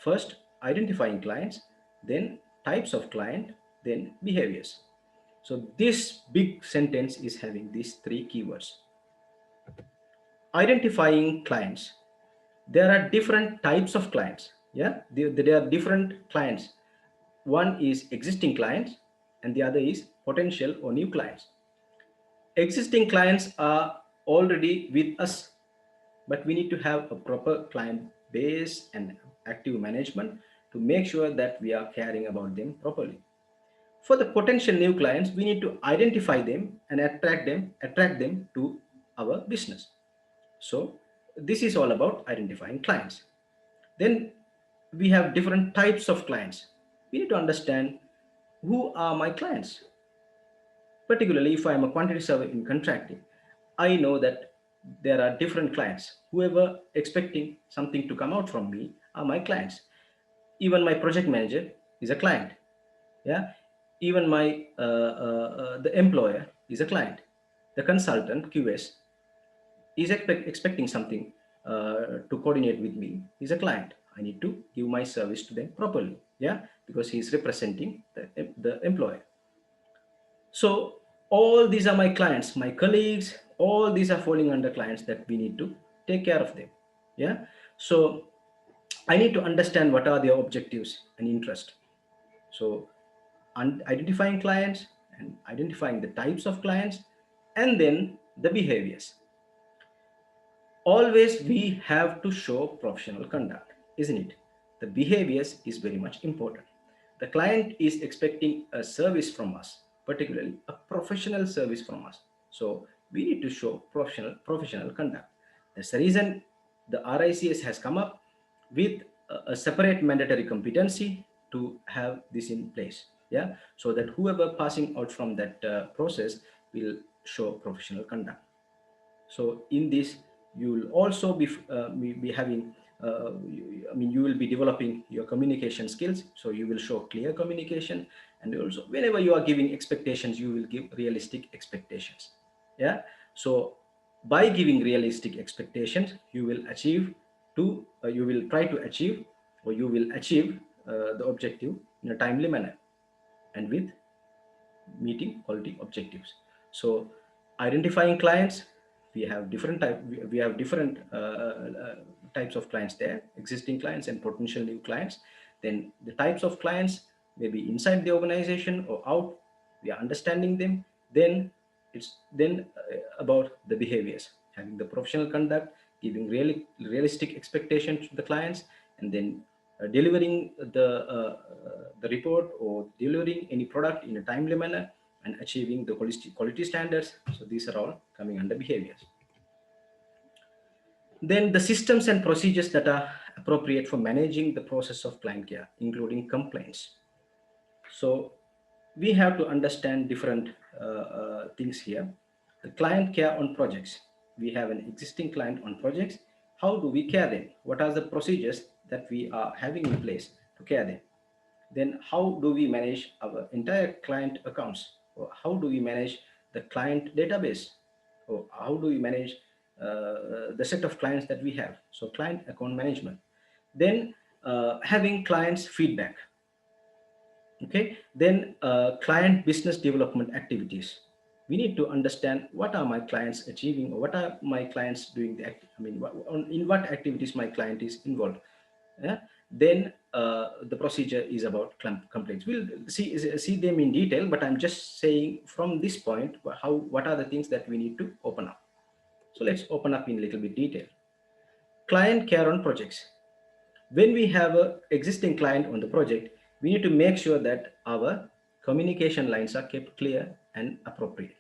First, identifying clients, then types of client, then behaviors. So this big sentence is having these three keywords. Identifying clients. There are different types of clients. Yeah, there are different clients. One is existing clients and the other is potential or new clients. Existing clients are already with us, but we need to have a proper client base and active management to make sure that we are caring about them properly. For the potential new clients, we need to identify them and attract them to our business. So this is all about identifying clients. Then we have different types of clients. We need to understand who are my clients. Particularly if I am a quantity surveyor in contracting, I know that there are different clients. Whoever expecting something to come out from me are my clients. Even my project manager is a client. Yeah, even my the employer is a client. The consultant QS is expecting something to coordinate with me. Is a client. I need to give my service to them properly. Yeah, because he is representing the employer. So all these are my clients, my colleagues, all these are falling under clients that we need to take care of them. Yeah. So I need to understand what are their objectives and interest. So identifying clients and identifying the types of clients, and then the behaviors. Always we have to show professional conduct, isn't it? The behaviors is very much important. The client is expecting a service from us, particularly a professional service from us. So we need to show professional conduct. That's the reason the RICS has come up with a separate mandatory competency to have this in place. Yeah, so that whoever passing out from that process will show professional conduct. So in this, you will also be having, you will be developing your communication skills. So you will show clear communication, and also whenever you are giving expectations, you will give realistic expectations. Yeah. So by giving realistic expectations, you will you will try to achieve, or you will achieve the objective in a timely manner and with meeting quality objectives. So identifying clients, we have different types of clients there, existing clients and potential new clients. Then the types of clients, maybe inside the organization or out, we are understanding them. Then it's then about the behaviors, having the professional conduct, giving really realistic expectations to the clients, and then delivering the report or delivering any product in a timely manner and achieving the quality standards. So these are all coming under behaviors. Then the systems and procedures that are appropriate for managing the process of client care, including complaints. So we have to understand different things here. The client care on projects. We have an existing client on projects. How do we care them? What are the procedures that we are having in place to care them? Then how do we manage our entire client accounts? Or how do we manage the client database? Or how do we manage the set of clients that we have? So client account management. Then having clients feedback. Okay, then client business development activities. We need to understand what are my clients achieving, or what are my clients doing. In what activities my client is involved. Yeah? Then the procedure is about complaints. We'll see them in detail, but I'm just saying from this point what are the things that we need to open up. So let's open up in a little bit detail. Client care on projects. When we have a existing client on the project, we need to make sure that our communication lines are kept clear and appropriate.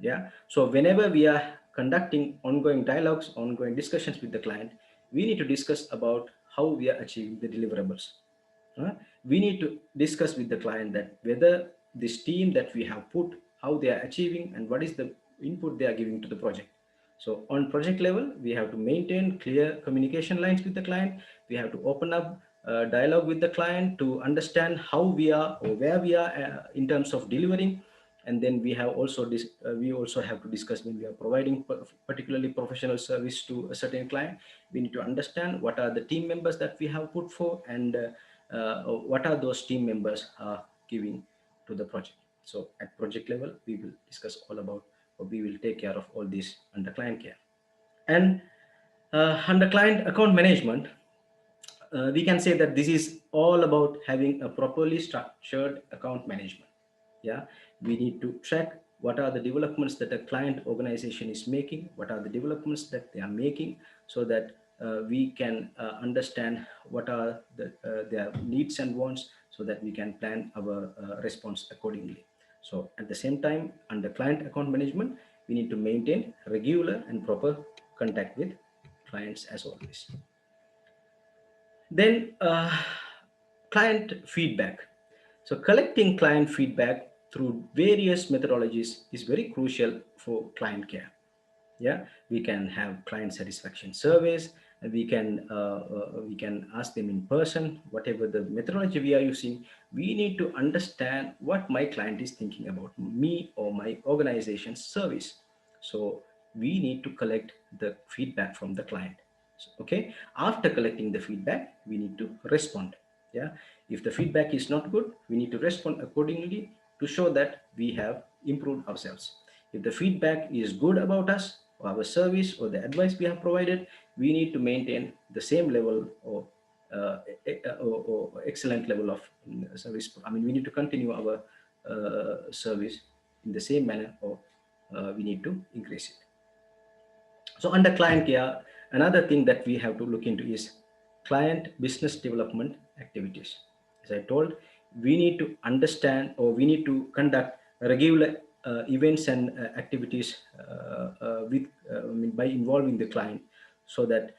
Yeah. So whenever we are conducting ongoing dialogues, ongoing discussions with the client, we need to discuss about how we are achieving the deliverables. We need to discuss with the client that whether this team that we have put, how they are achieving and what is the input they are giving to the project. So on project level, we have to maintain clear communication lines with the client. We have to open up dialogue with the client to understand how we are or where we are in terms of delivering. And then we have also we also have to discuss when we are providing particularly professional service to a certain client. We need to understand what are the team members that we have put for, and what are those team members giving to the project. So at project level, we will discuss all about, or we will take care of all this under client care. And under client account management, we can say that this is all about having a properly structured account management. Yeah, we need to track what are the developments that a client organization is making, what are the developments that they are making, so that we can understand what are their needs and wants, so that we can plan our response accordingly. So at the same time, under client account management, we need to maintain regular and proper contact with clients as always. Then client feedback. So collecting client feedback through various methodologies is very crucial for client care. Yeah, we can have client satisfaction surveys, and we can ask them in person. Whatever the methodology we are using, we need to understand what my client is thinking about me or my organization's service. So we need to collect the feedback from the client. Okay, after collecting the feedback, we need to respond. Yeah, if the feedback is not good, we need to respond accordingly to show that we have improved ourselves. If the feedback is good about us or our service or the advice we have provided, we need to maintain the same level or excellent level of service. I mean, we need to continue our service in the same manner, or we need to increase it. So under client care, another thing that we have to look into is client business development activities. As I told, we need to understand, or we need to conduct regular events and activities by involving the client, so that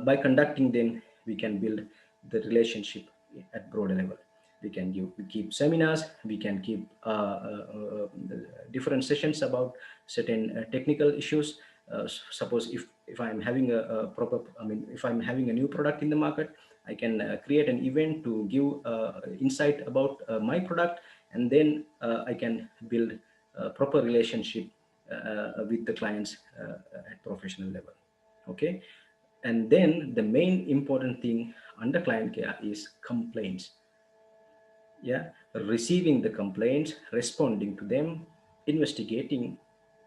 by conducting them, we can build the relationship at broader level. We keep seminars, we can keep different sessions about certain technical issues. Suppose if I'm having a proper, if I'm having a new product in the market, I can create an event to give insight about my product, and then I can build a proper relationship with the clients at professional level. Okay, and then the main important thing under client care is complaints. Yeah, receiving the complaints, responding to them, investigating,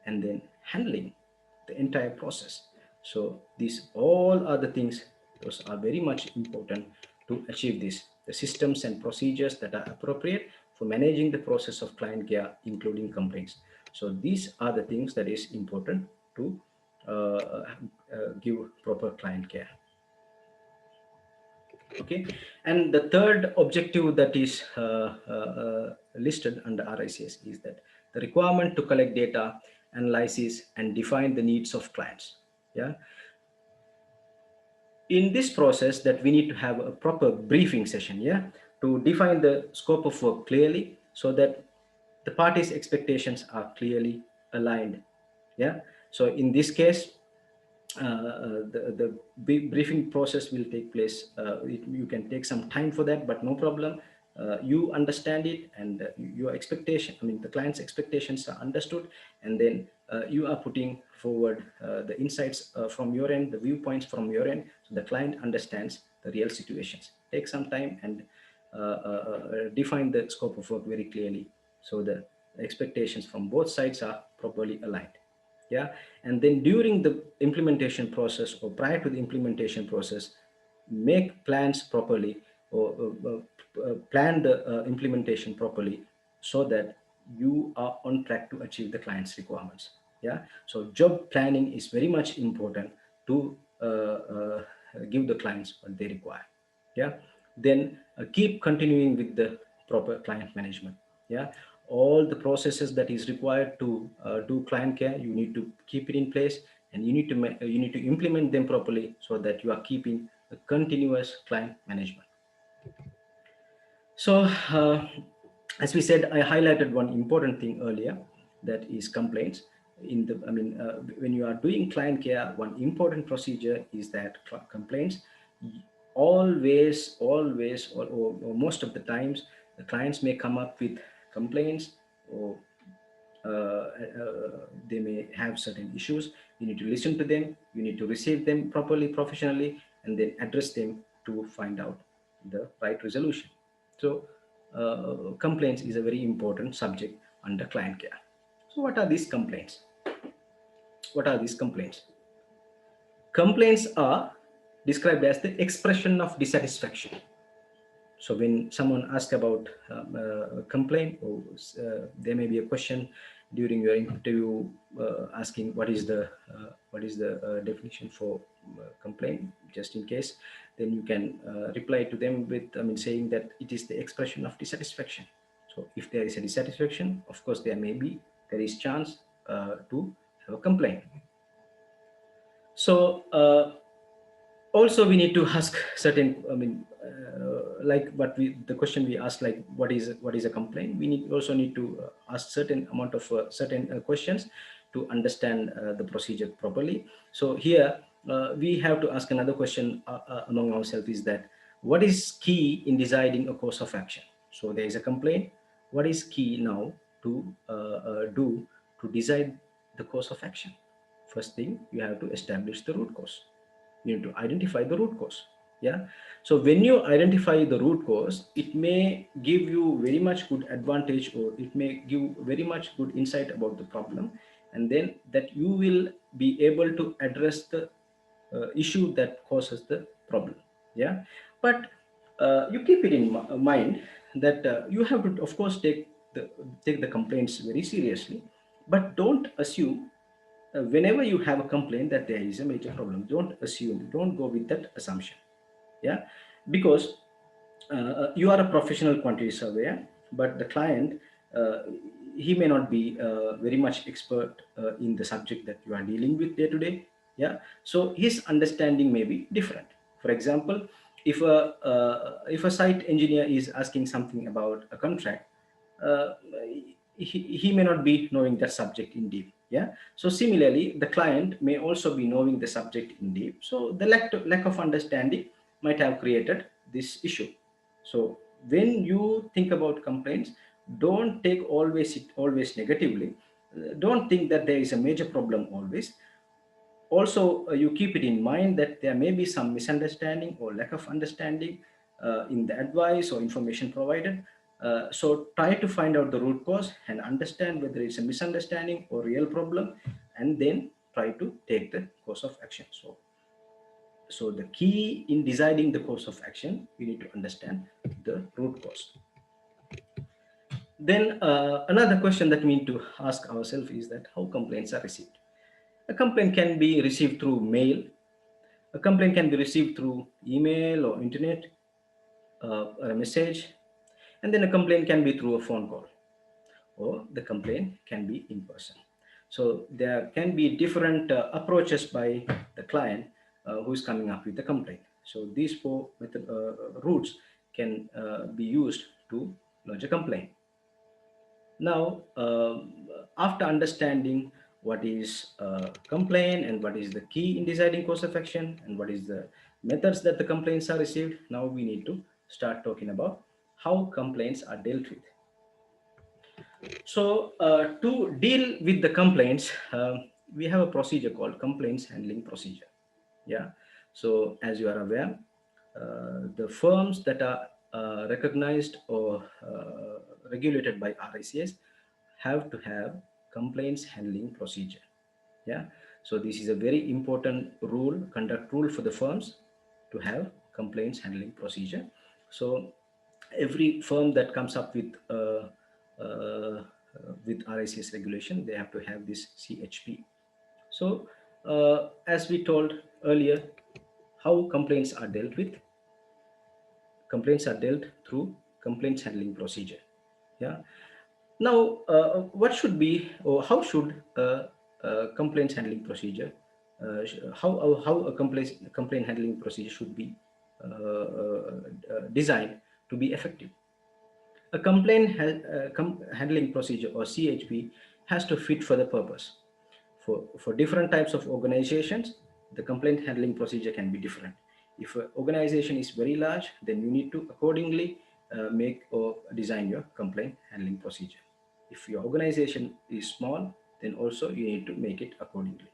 and then handling the entire process. So these all are the things, those are very much important to achieve this, the systems and procedures that are appropriate for managing the process of client care, including complaints. So these are the things that is important to give proper client care. Okay, and the third objective that is listed under RICS is that the requirement to collect data, analysis, and define the needs of clients. Yeah, in this process that we need to have a proper briefing session, yeah, to define the scope of work clearly so that the parties' expectations are clearly aligned. Yeah. So in this case, the briefing process will take place. You can take some time for that, but no problem. You understand it, and your expectation, I mean, the client's expectations are understood, and then you are putting forward the insights from your end, the viewpoints from your end, so the client understands the real situations. Take some time and define the scope of work very clearly, so the expectations from both sides are properly aligned. Yeah. And then during the implementation process or prior to the implementation process, make plans properly, or plan the implementation properly, so that you are on track to achieve the client's requirements. Yeah. So job planning is very much important to give the clients what they require. Yeah. Then keep continuing with the proper client management. Yeah. All the processes that is required to do client care, you need to keep it in place, and you need to implement them properly, so that you are keeping a continuous client management. So, as we said, I highlighted one important thing earlier, that is complaints. When you are doing client care, one important procedure is that complaints. Always, or most of the times, the clients may come up with complaints, or they may have certain issues. You need to listen to them, you need to receive them properly, professionally, and then address them to find out the right resolution. So complaints is a very important subject under client care. So what are these complaints? What are these complaints? Complaints are described as the expression of dissatisfaction. So when someone asks about a complaint, or there may be a question during your interview asking what is the definition for complaint, just in case, then you can reply to them with, saying that it is the expression of dissatisfaction. So if there is a dissatisfaction, of course there is chance to have a complaint. So also we need to ask certain, like what we the question we asked, like what is a complaint. We also need to ask certain amount of certain questions to understand the procedure properly. So here we have to ask another question among ourselves, is that what is key in deciding a course of action? So there is a complaint. What is key now to do to decide the course of action? First thing, you have to establish the root cause. You need to identify the root cause. Yeah. So when you identify the root cause, it may give you very much good advantage, or it may give very much good insight about the problem, and then that you will be able to address the issue that causes the problem. Yeah. But you keep it in mind that you have to, of course, take the complaints very seriously, but don't assume whenever you have a complaint that there is a major problem. Don't assume, don't go with that assumption. Yeah. Because you are a professional quantity surveyor, but the client, uh, he may not be very much expert in the subject that you are dealing with day to day. Yeah. So his understanding may be different. For example, if a site engineer is asking something about a contract, uh, he may not be knowing that subject in deep. Yeah. So similarly, the client may also be knowing the subject in deep. So the lack of understanding might have created this issue. So when you think about complaints, don't take always negatively. Don't think that there is a major problem always. Also, you keep it in mind that there may be some misunderstanding or lack of understanding in the advice or information provided. So try to find out the root cause and understand whether it's a misunderstanding or real problem, and then try to take the course of action. So the key in deciding the course of action, we need to understand the root cause. Then another question that we need to ask ourselves is that how complaints are received. A complaint can be received through mail. A complaint can be received through email or internet, or a message, and then a complaint can be through a phone call, or the complaint can be in person. So there can be different approaches by the client who is coming up with the complaint. So these four routes can be used to lodge a complaint. Now, after understanding what is complaint and what is the key in deciding cause of action and what is the methods that the complaints are received, now we need to start talking about how complaints are dealt with. So, to deal with the complaints, we have a procedure called complaints handling procedure. Yeah. So, as you are aware, the firms that are recognized or regulated by RICS have to have complaints handling procedure. Yeah. So, this is a very important rule, conduct rule for the firms to have complaints handling procedure. So, every firm that comes up with RICS regulation, they have to have this CHP. So, as we told earlier, how complaints are dealt with. Complaints are dealt through complaints handling procedure. Yeah. Now, what should be or how should complaints handling procedure? How a complaint handling procedure should be designed to be effective. A handling procedure or CHP has to fit for the purpose. For different types of organizations, the complaint handling procedure can be different. If an organization is very large, then you need to accordingly make or design your complaint handling procedure. If your organization is small, then also you need to make it accordingly.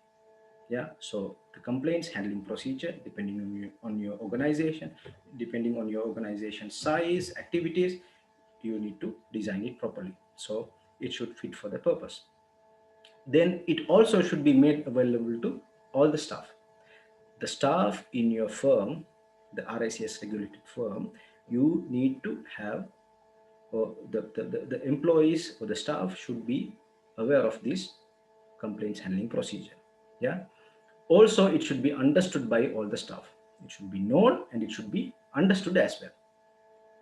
Yeah, so the complaints handling procedure, depending on your organization, depending on your organization size, activities, you need to design it properly, so it should fit for the purpose. Then it also should be made available to all the staff. The staff in your firm, the RICS regulated firm, you need to have, or the employees or the staff should be aware of this complaints handling procedure. Yeah. Also, it should be understood by all the staff. It should be known and it should be understood as well.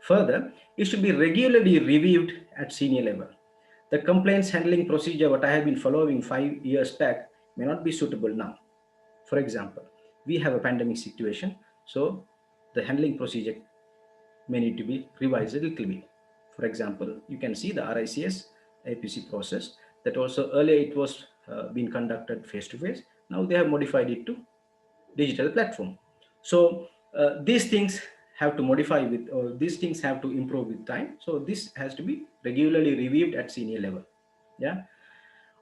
Further, it should be regularly reviewed at senior level. The complaints handling procedure, what I have been following 5 years back, may not be suitable now. For example, we have a pandemic situation, so the handling procedure may need to be revised a little bit. For example, you can see the RICS APC process that also earlier it was being conducted face to face. Now they have modified it to digital platform. So these things have to modify with, or these things have to improve with time. So this has to be regularly reviewed at senior level. Yeah.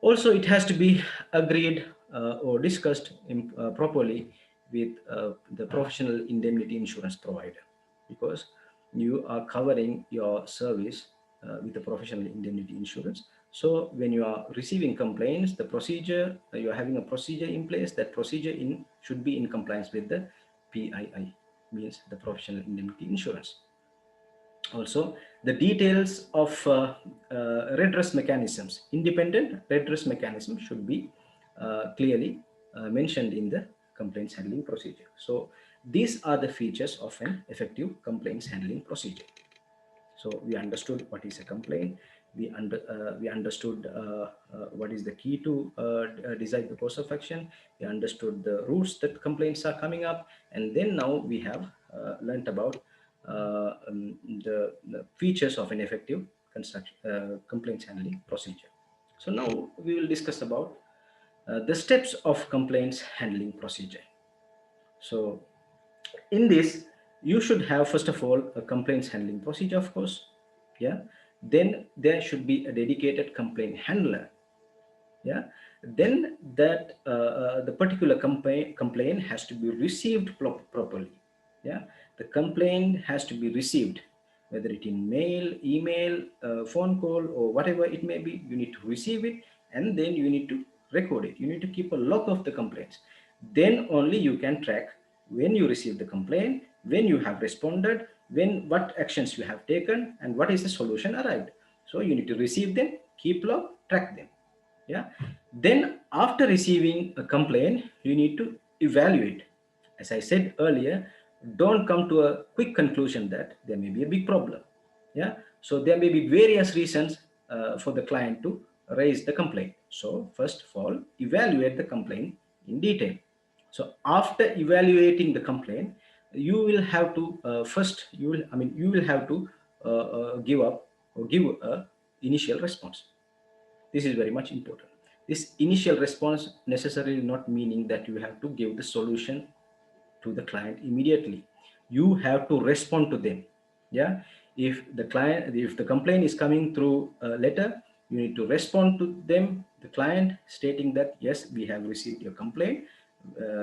Also, it has to be agreed or discussed properly with the professional indemnity insurance provider, because you are covering your service with the professional indemnity insurance. So when you are receiving complaints, the procedure, you are having a procedure in place, that procedure should be in compliance with the PII, means the professional indemnity insurance. Also, the details of redress mechanisms, independent redress mechanism should be clearly mentioned in the complaints handling procedure. So these are the features of an effective complaints handling procedure. So we understood what is a complaint. We understood what is the key to decide the course of action. We understood the routes that complaints are coming up, and then now we have learnt about the features of an effective complaints handling procedure. So now we will discuss about the steps of complaints handling procedure. So in this, you should have, first of all, a complaints handling procedure, of course. Yeah. Then there should be a dedicated complaint handler. Yeah. Then that the particular complaint has to be received properly. Yeah. The complaint has to be received, whether it in mail, email, phone call, or whatever it may be. You need to receive it, and then you need to record it. You need to keep a log of the complaints. Then only you can track when you receive the complaint, when you have responded, what actions you have taken, and what is the solution arrived. So you need to receive them, keep log, track them. Yeah. Then after receiving a complaint, you need to evaluate. As I said earlier, don't come to a quick conclusion that there may be a big problem. Yeah. So there may be various reasons for the client to raise the complaint. So first of all, evaluate the complaint in detail. So after evaluating the complaint, you will have to first you will I mean you will have to give up or give a initial response. This is very much important. This initial response necessarily not meaning that you have to give the solution to the client immediately. You have to respond to them. Yeah, if the complaint is coming through a letter, you need to respond to them, the client, stating that yes, we have received your complaint,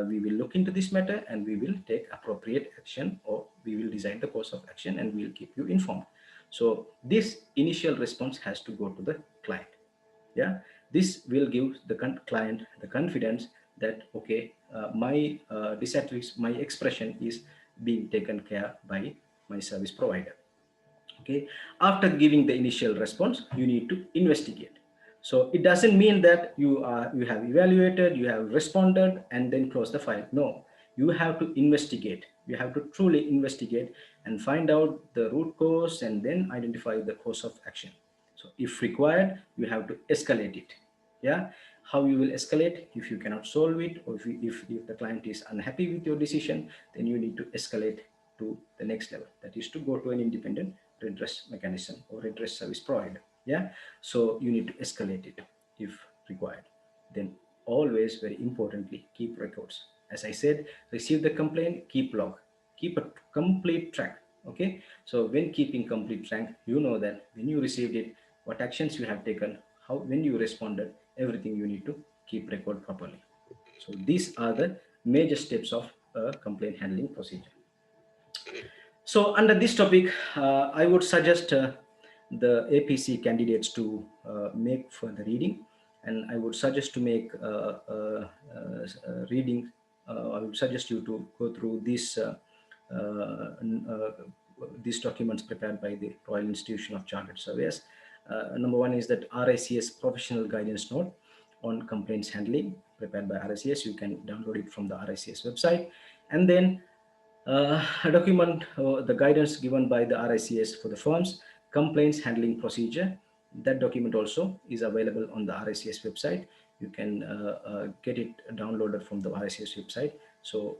we will look into this matter and we will take appropriate action, or we will decide the course of action and we will keep you informed. So this initial response has to go to the client. Yeah, this will give the client the confidence that okay, my expression is being taken care by my service provider. Okay, after giving the initial response, you need to investigate. So it doesn't mean that you have evaluated, you have responded and then close the file. No, you have to investigate. You have to truly investigate and find out the root cause and then identify the course of action. So if required, you have to escalate it. Yeah, how you will escalate? If you cannot solve it, or if the client is unhappy with your decision, then you need to escalate to the next level, that is to go to an independent redress mechanism or redress service provider. Yeah, so you need to escalate it if required. Then always, very importantly, keep records. As I said, receive the complaint, keep log, keep a complete track. Okay, so when keeping complete track, you know that when you received it, what actions you have taken, how, when you responded, everything you need to keep record properly. So these are the major steps of a complaint handling procedure. So under this topic, I would suggest the APC candidates to make further reading, and I would suggest to make reading. I would suggest you to go through these documents prepared by the Royal Institution of Chartered Surveyors. Number one is that RICS Professional Guidance Note on Complaints Handling, prepared by RICS. You can download it from the RICS website, and then a document, the guidance given by the RICS for the firms, complaints handling procedure. That document also is available on the RICS website. You can get it downloaded from the RICS website. So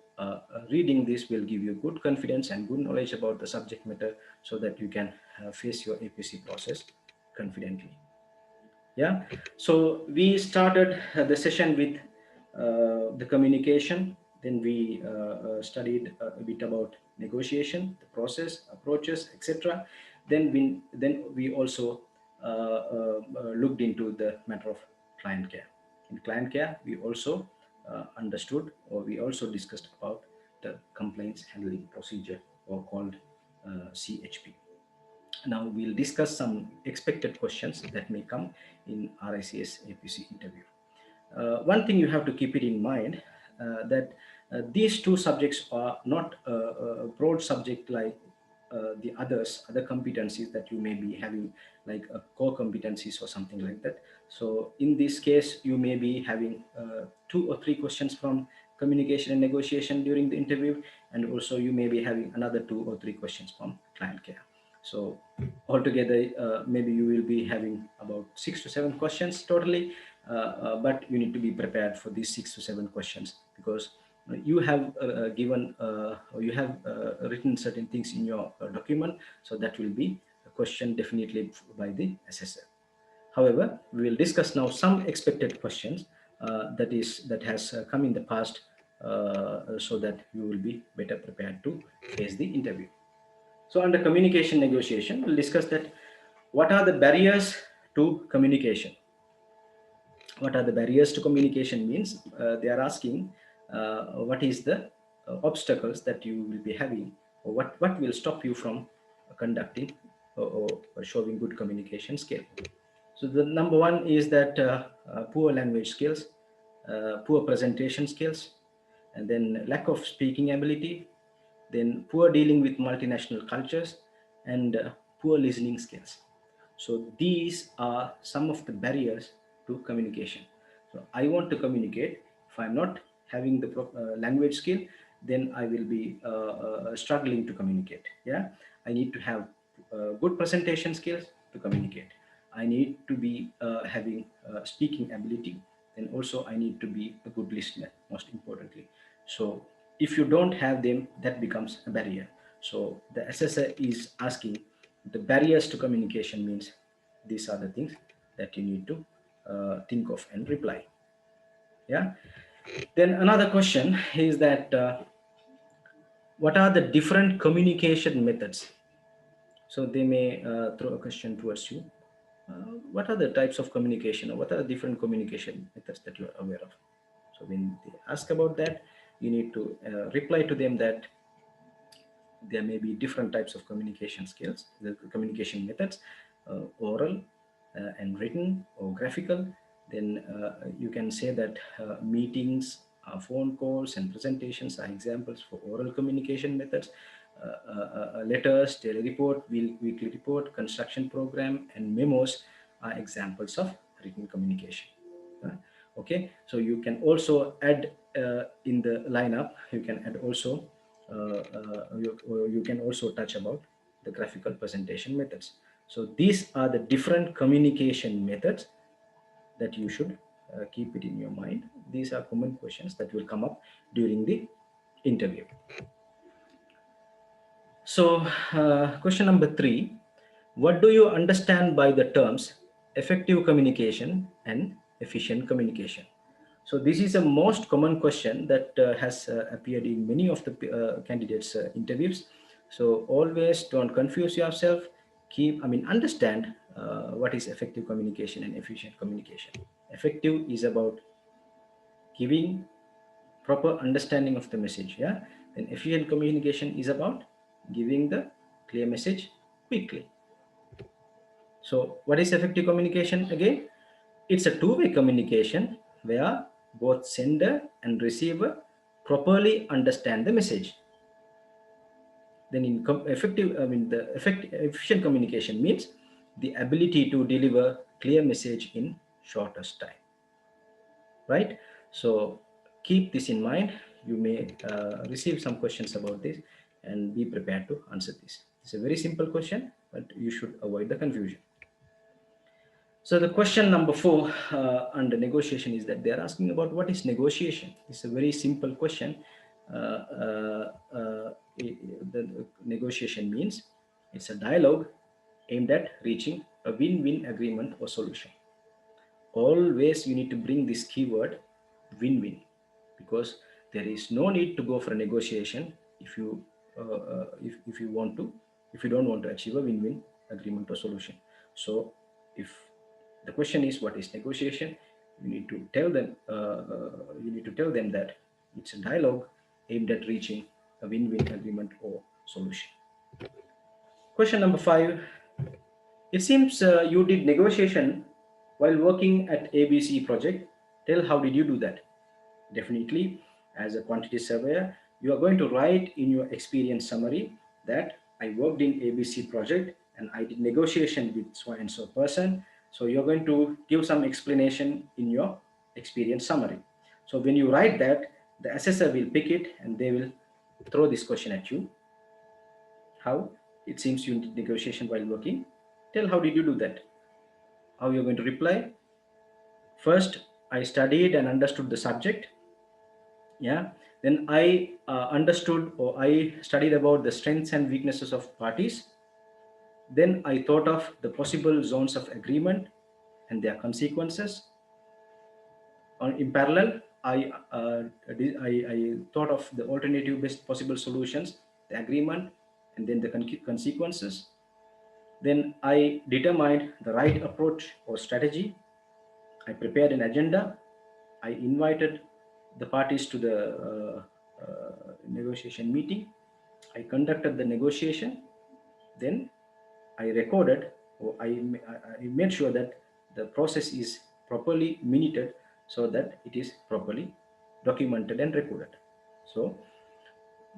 reading this will give you good confidence and good knowledge about the subject matter, so that you can face your APC process confidently. Yeah, so we started the session with the communication. Then we studied a bit about negotiation, the process, approaches, etc. Then we also looked into the matter of client care. In client care, we also understood, or we also discussed about the complaints handling procedure, or called CHP. Now we'll discuss some expected questions that may come in RICS APC interview. One thing you have to keep it in mind, that these two subjects are not a broad subject like the other competencies that you may be having, like core competencies or something like that. So in this case, you may be having 2 or 3 questions from communication and negotiation during the interview, and also you may be having another 2 or 3 questions from client care. So altogether, maybe you will be having about 6 to 7 questions totally, but you need to be prepared for these 6 to 7 questions, because you have given or you have written certain things in your document, so that will be a question definitely by the assessor. However, we will discuss now some expected questions that has come in the past, so that you will be better prepared to face the interview. So under communication negotiation, we'll discuss that what are the barriers to communication. What are the barriers to communication means, they are asking what is the obstacles that you will be having, or what will stop you from conducting or showing good communication skill. So the number one is that poor language skills, poor presentation skills, and then lack of speaking ability, then poor dealing with multinational cultures, and poor listening skills. So these are some of the barriers to communication. So I want to communicate. If I'm not having the language skill, then I will be struggling to communicate. Yeah, I need to have good presentation skills to communicate. I need to be having speaking ability, and also I need to be a good listener, most importantly. So if you don't have them, that becomes a barrier. So the assessor is asking the barriers to communication means these are the things that you need to think of and reply. Yeah. Then another question is that what are the different communication methods? So they may throw a question towards you. What are the types of communication, or what are the different communication methods that you are aware of? So when they ask about that, you need to reply to them that there may be different types of communication skills, the communication methods, oral and written or graphical. Then you can say that meetings, phone calls and presentations are examples for oral communication methods. Letters, daily report, weekly report, construction program and memos are examples of written communication. Uh, okay, so you can also add in the lineup, you can add also you can also touch about the graphical presentation methods. So these are the different communication methods that you should keep it in your mind. These are common questions that will come up during the interview. So question number 3, what do you understand by the terms effective communication and efficient communication? So this is a most common question that has appeared in many of the candidates interviews. So always don't confuse yourself. Understand what is effective communication and efficient communication. Effective is about giving proper understanding of the message. Yeah. Then efficient communication is about giving the clear message quickly. So what is effective communication again? It's a two-way communication where both sender and receiver properly understand the message. Then in effective, efficient communication means the ability to deliver clear message in shortest time, right? So keep this in mind. You may receive some questions about this and be prepared to answer this. It's a very simple question, but you should avoid the confusion. So the question number 4 under negotiation is that they are asking about what is negotiation. It's a very simple question. The negotiation means it's a dialogue aimed at reaching a win-win agreement or solution. Always you need to bring this keyword win-win, because there is no need to go for a negotiation if you if you want to, if you don't want to achieve a win-win agreement or solution. So if the question is what is negotiation, you need to tell them that it's a dialogue aimed at reaching a win-win agreement or solution. Question number 5, it seems you did negotiation while working at ABC project. Tell how did you do that? Definitely, as a quantity surveyor, you are going to write in your experience summary that I worked in ABC project and I did negotiation with so and so person. So you're going to give some explanation in your experience summary. So when you write that, the assessor will pick it and they will throw this question at you. How? It seems you did negotiation while working. Tell how did you do that? How you're going to reply? First, I studied and understood the subject. Yeah. Then I understood, or I studied about the strengths and weaknesses of parties. Then I thought of the possible zones of agreement and their consequences. In parallel, I thought of the alternative best possible solutions, the agreement, and then the consequences. Then I determined the right approach or strategy. I prepared an agenda. I invited the parties to the negotiation meeting. I conducted the negotiation. Then I recorded, or I made sure that the process is properly minuted so that it is properly documented and recorded. So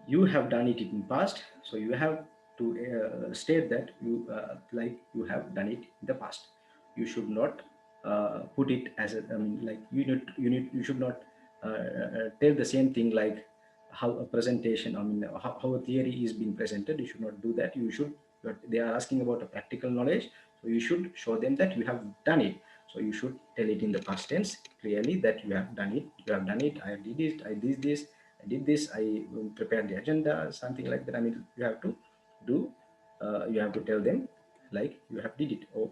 you have done it in past, so you have to state that you like you have done it in the past. You should not put it as a, like you should not tell the same thing like how a presentation, how a theory is being presented. You should not do that. You should, but they are asking about a practical knowledge, so you should show them that you have done it. So you should tell it in the past tense clearly that you have done it. You have done it. I did it. I did this. I did this, I prepared the agenda, something like that. I mean, you have to do, you have to tell them like you have did it, or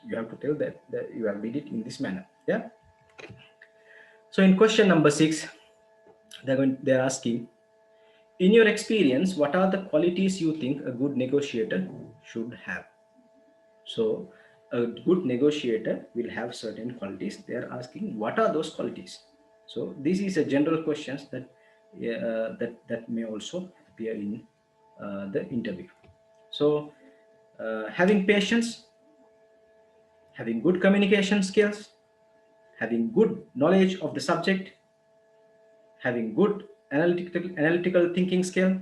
you have to tell that you have did it in this manner. Yeah. So in question number 6, they're asking, in your experience, what are the qualities you think a good negotiator should have? So a good negotiator will have certain qualities. They are asking, what are those qualities? So this is a general questions that that may also appear in the interview. So having patience, having good communication skills, having good knowledge of the subject, having good analytical thinking skill,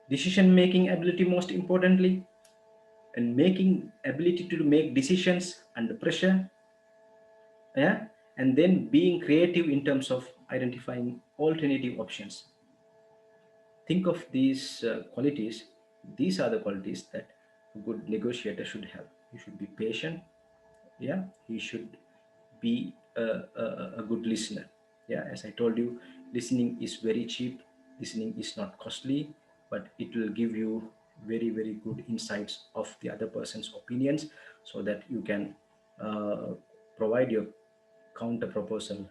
decision making ability most importantly, and making ability to make decisions under pressure. Yeah. And then being creative in terms of identifying alternative options. Think of these qualities. These are the qualities that a good negotiator should have. He should be patient. Yeah. He should be a good listener. Yeah. As I told you, listening is very cheap. Listening is not costly, but it will give you very, very good insights of the other person's opinions, so that you can provide your counter proposal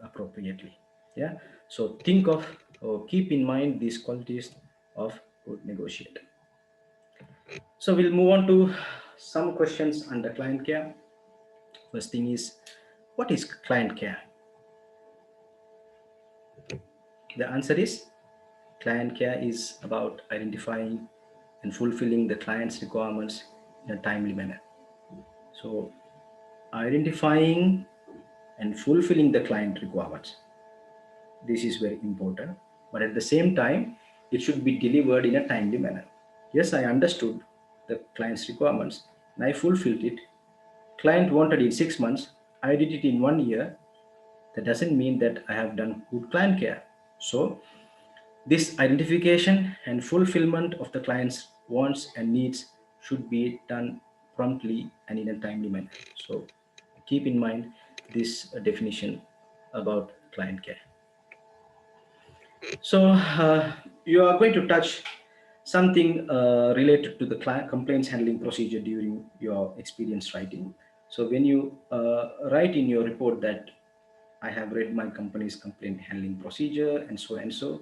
appropriately. Yeah. So think of, or keep in mind these qualities of good negotiator. So we'll move on to some questions under client care. First thing is, what is client care? The answer is, client care is about identifying and fulfilling the client's requirements in a timely manner. So identifying and fulfilling the client requirements, this is very important, but at the same time, it should be delivered in a timely manner. Yes, I understood the client's requirements and I fulfilled it. Client wanted in 6 months, I did it in 1 year. That doesn't mean that I have done good client care. So this identification and fulfillment of the client's wants and needs should be done promptly and in a timely manner. So keep in mind this definition about client care. So you are going to touch something related to the client complaints handling procedure during your experience writing. So when you write in your report that I have read my company's complaint handling procedure and so and so,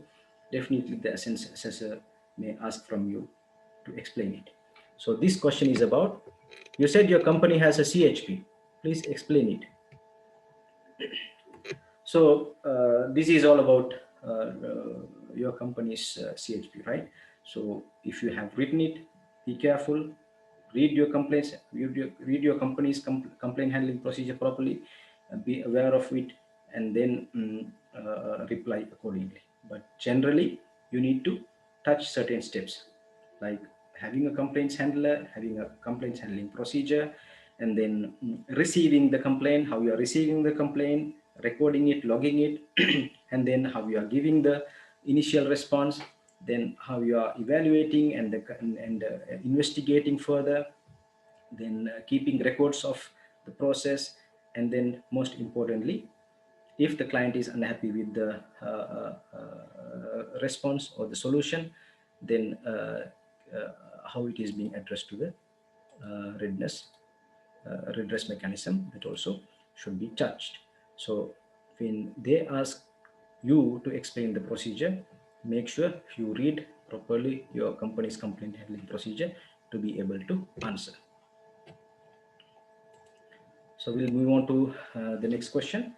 definitely the assessor may ask from you to explain it. So this question is about, you said your company has a CHP. Please explain it. So this is all about your company's CHP, right? So if you have written it, be careful, read your complaints, read your company's complaint handling procedure properly, be aware of it, and then reply accordingly. But generally, you need to touch certain steps, like having a complaints handler, having a complaints handling procedure, and then receiving the complaint, how you are receiving the complaint, recording it, logging it, and then how you are giving the initial response, then how you are evaluating and investigating further, then keeping records of the process, and then most importantly, if the client is unhappy with the response or the solution, then how it is being addressed to the redress mechanism, that also should be touched. So when they ask you to explain the procedure, make sure you read properly your company's complaint handling procedure to be able to answer. So we'll move on to the next question.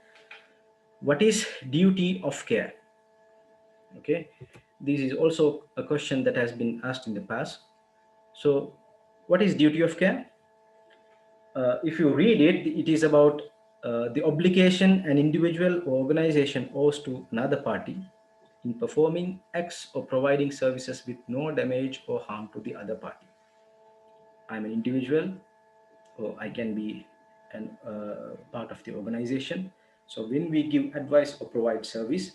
What is duty of care? Okay, this is also a question that has been asked in the past. So what is duty of care? If you read it, it is about the obligation an individual or organization owes to another party in performing acts or providing services with no damage or harm to the other party. I'm an individual, or I can be an part of the organization. So when we give advice or provide service,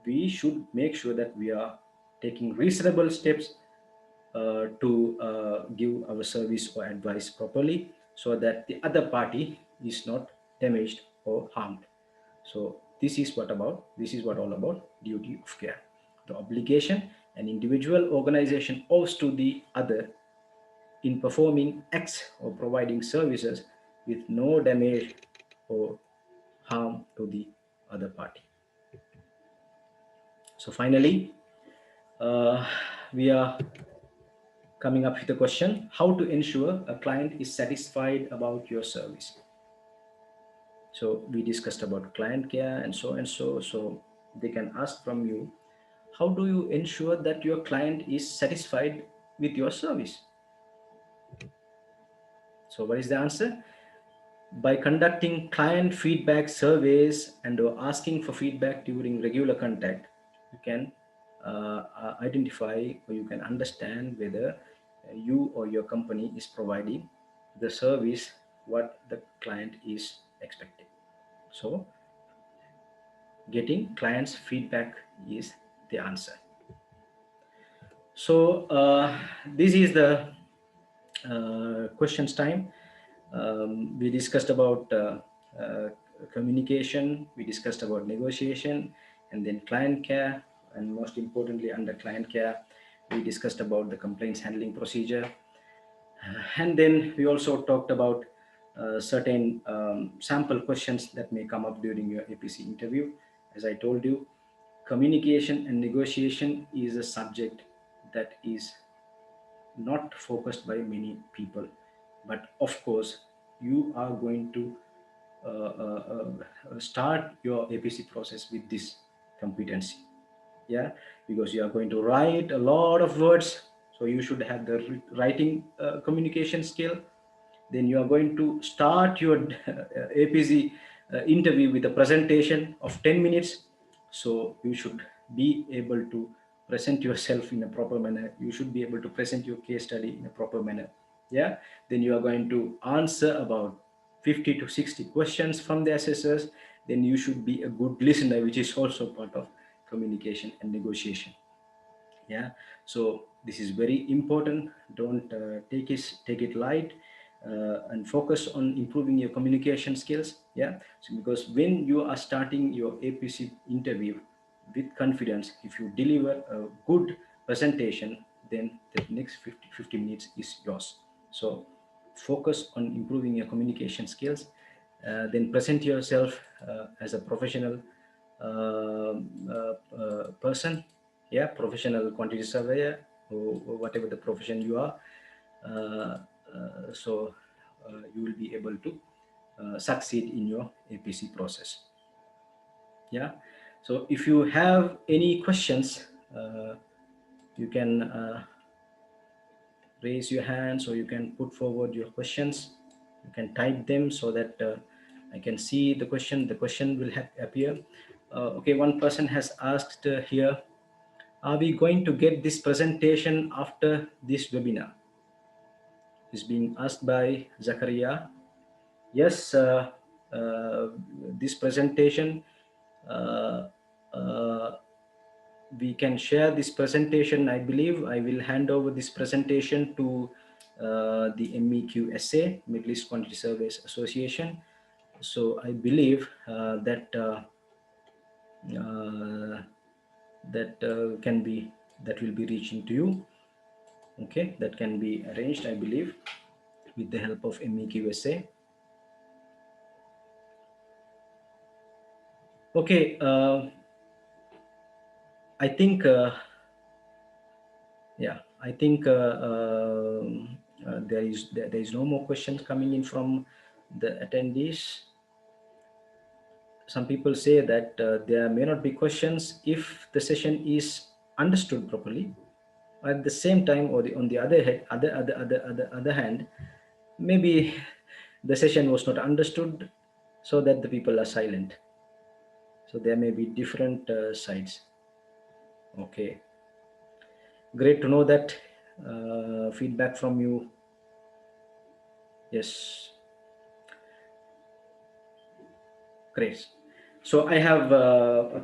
we should make sure that we are taking reasonable steps to give our service or advice properly, so that the other party is not damaged or harmed. So This is what all about duty of care. The obligation an individual organization owes to the other in performing acts or providing services with no damage or harm to the other party. So finally, we are coming up with a question: how to ensure a client is satisfied about your service? So we discussed about client care and so and so. So they can ask from you, how do you ensure that your client is satisfied with your service? So what is the answer? By conducting client feedback surveys and asking for feedback during regular contact, you can identify, or you can understand whether you or your company is providing the service what the client is expecting. So getting clients feedback is the answer. So this is the questions time. We discussed about communication, we discussed about negotiation, and then client care, and most importantly under client care, we discussed about the complaints handling procedure. And then we also talked about certain sample questions that may come up during your APC interview. As I told you, communication and negotiation is a subject that is not focused by many people, but of course you are going to start your APC process with this competency. Yeah, because you are going to write a lot of words, so you should have the writing communication skill. Then you are going to start your APC interview with a presentation of 10 minutes. So you should be able to present yourself in a proper manner. You should be able to present your case study in a proper manner. Yeah. Then you are going to answer about 50 to 60 questions from the assessors. Then you should be a good listener, which is also part of communication and negotiation. Yeah, so this is very important. Don't take it light, and focus on improving your communication skills. Yeah, so because when you are starting your APC interview with confidence, if you deliver a good presentation, then the next 50 minutes is yours. So focus on improving your communication skills, then present yourself as a professional person. Yeah, professional quantity surveyor, or whatever the profession you are. So you will be able to succeed in your APC process. Yeah, so if you have any questions, you can raise your hands, or you can put forward your questions. You can type them so that I can see the question. The question will appear. Okay, one person has asked here, are we going to get this presentation after this webinar? Is being asked by Zakaria. Yes, this presentation, uh, uh, we can share this presentation. I believe I will hand over this presentation to the MEQSA, Middle East Quantity Surveys Association. So I believe that uh, that will be reaching to you. Okay, that can be arranged, I believe, with the help of MEQSA. Okay, I think yeah, I think there is no more questions coming in from the attendees. Some people say that there may not be questions if the session is understood properly. At the same time, or on the other hand, maybe the session was not understood, so that the people are silent. So there may be different sides. Okay, great to know that feedback from you. Yes, great. So I have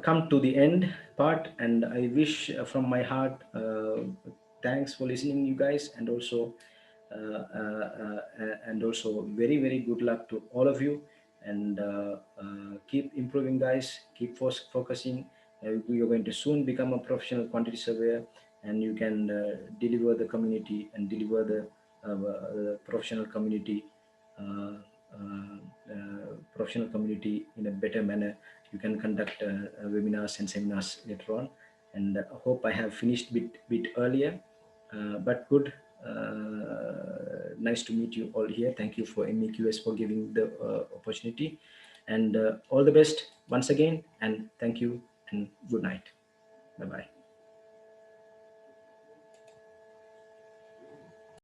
come to the end part, and I wish from my heart thanks for listening, you guys, and also very good luck to all of you. and keep improving, guys. Keep focusing. You're going to soon become a professional quantity surveyor, and you can deliver the community and deliver the professional community, uh, professional community in a better manner. You can conduct webinars and seminars later on, and I hope I have finished bit earlier, but good. Nice to meet you all here. Thank you for MEQS for giving the opportunity, and all the best once again, and thank you and good night. Bye bye.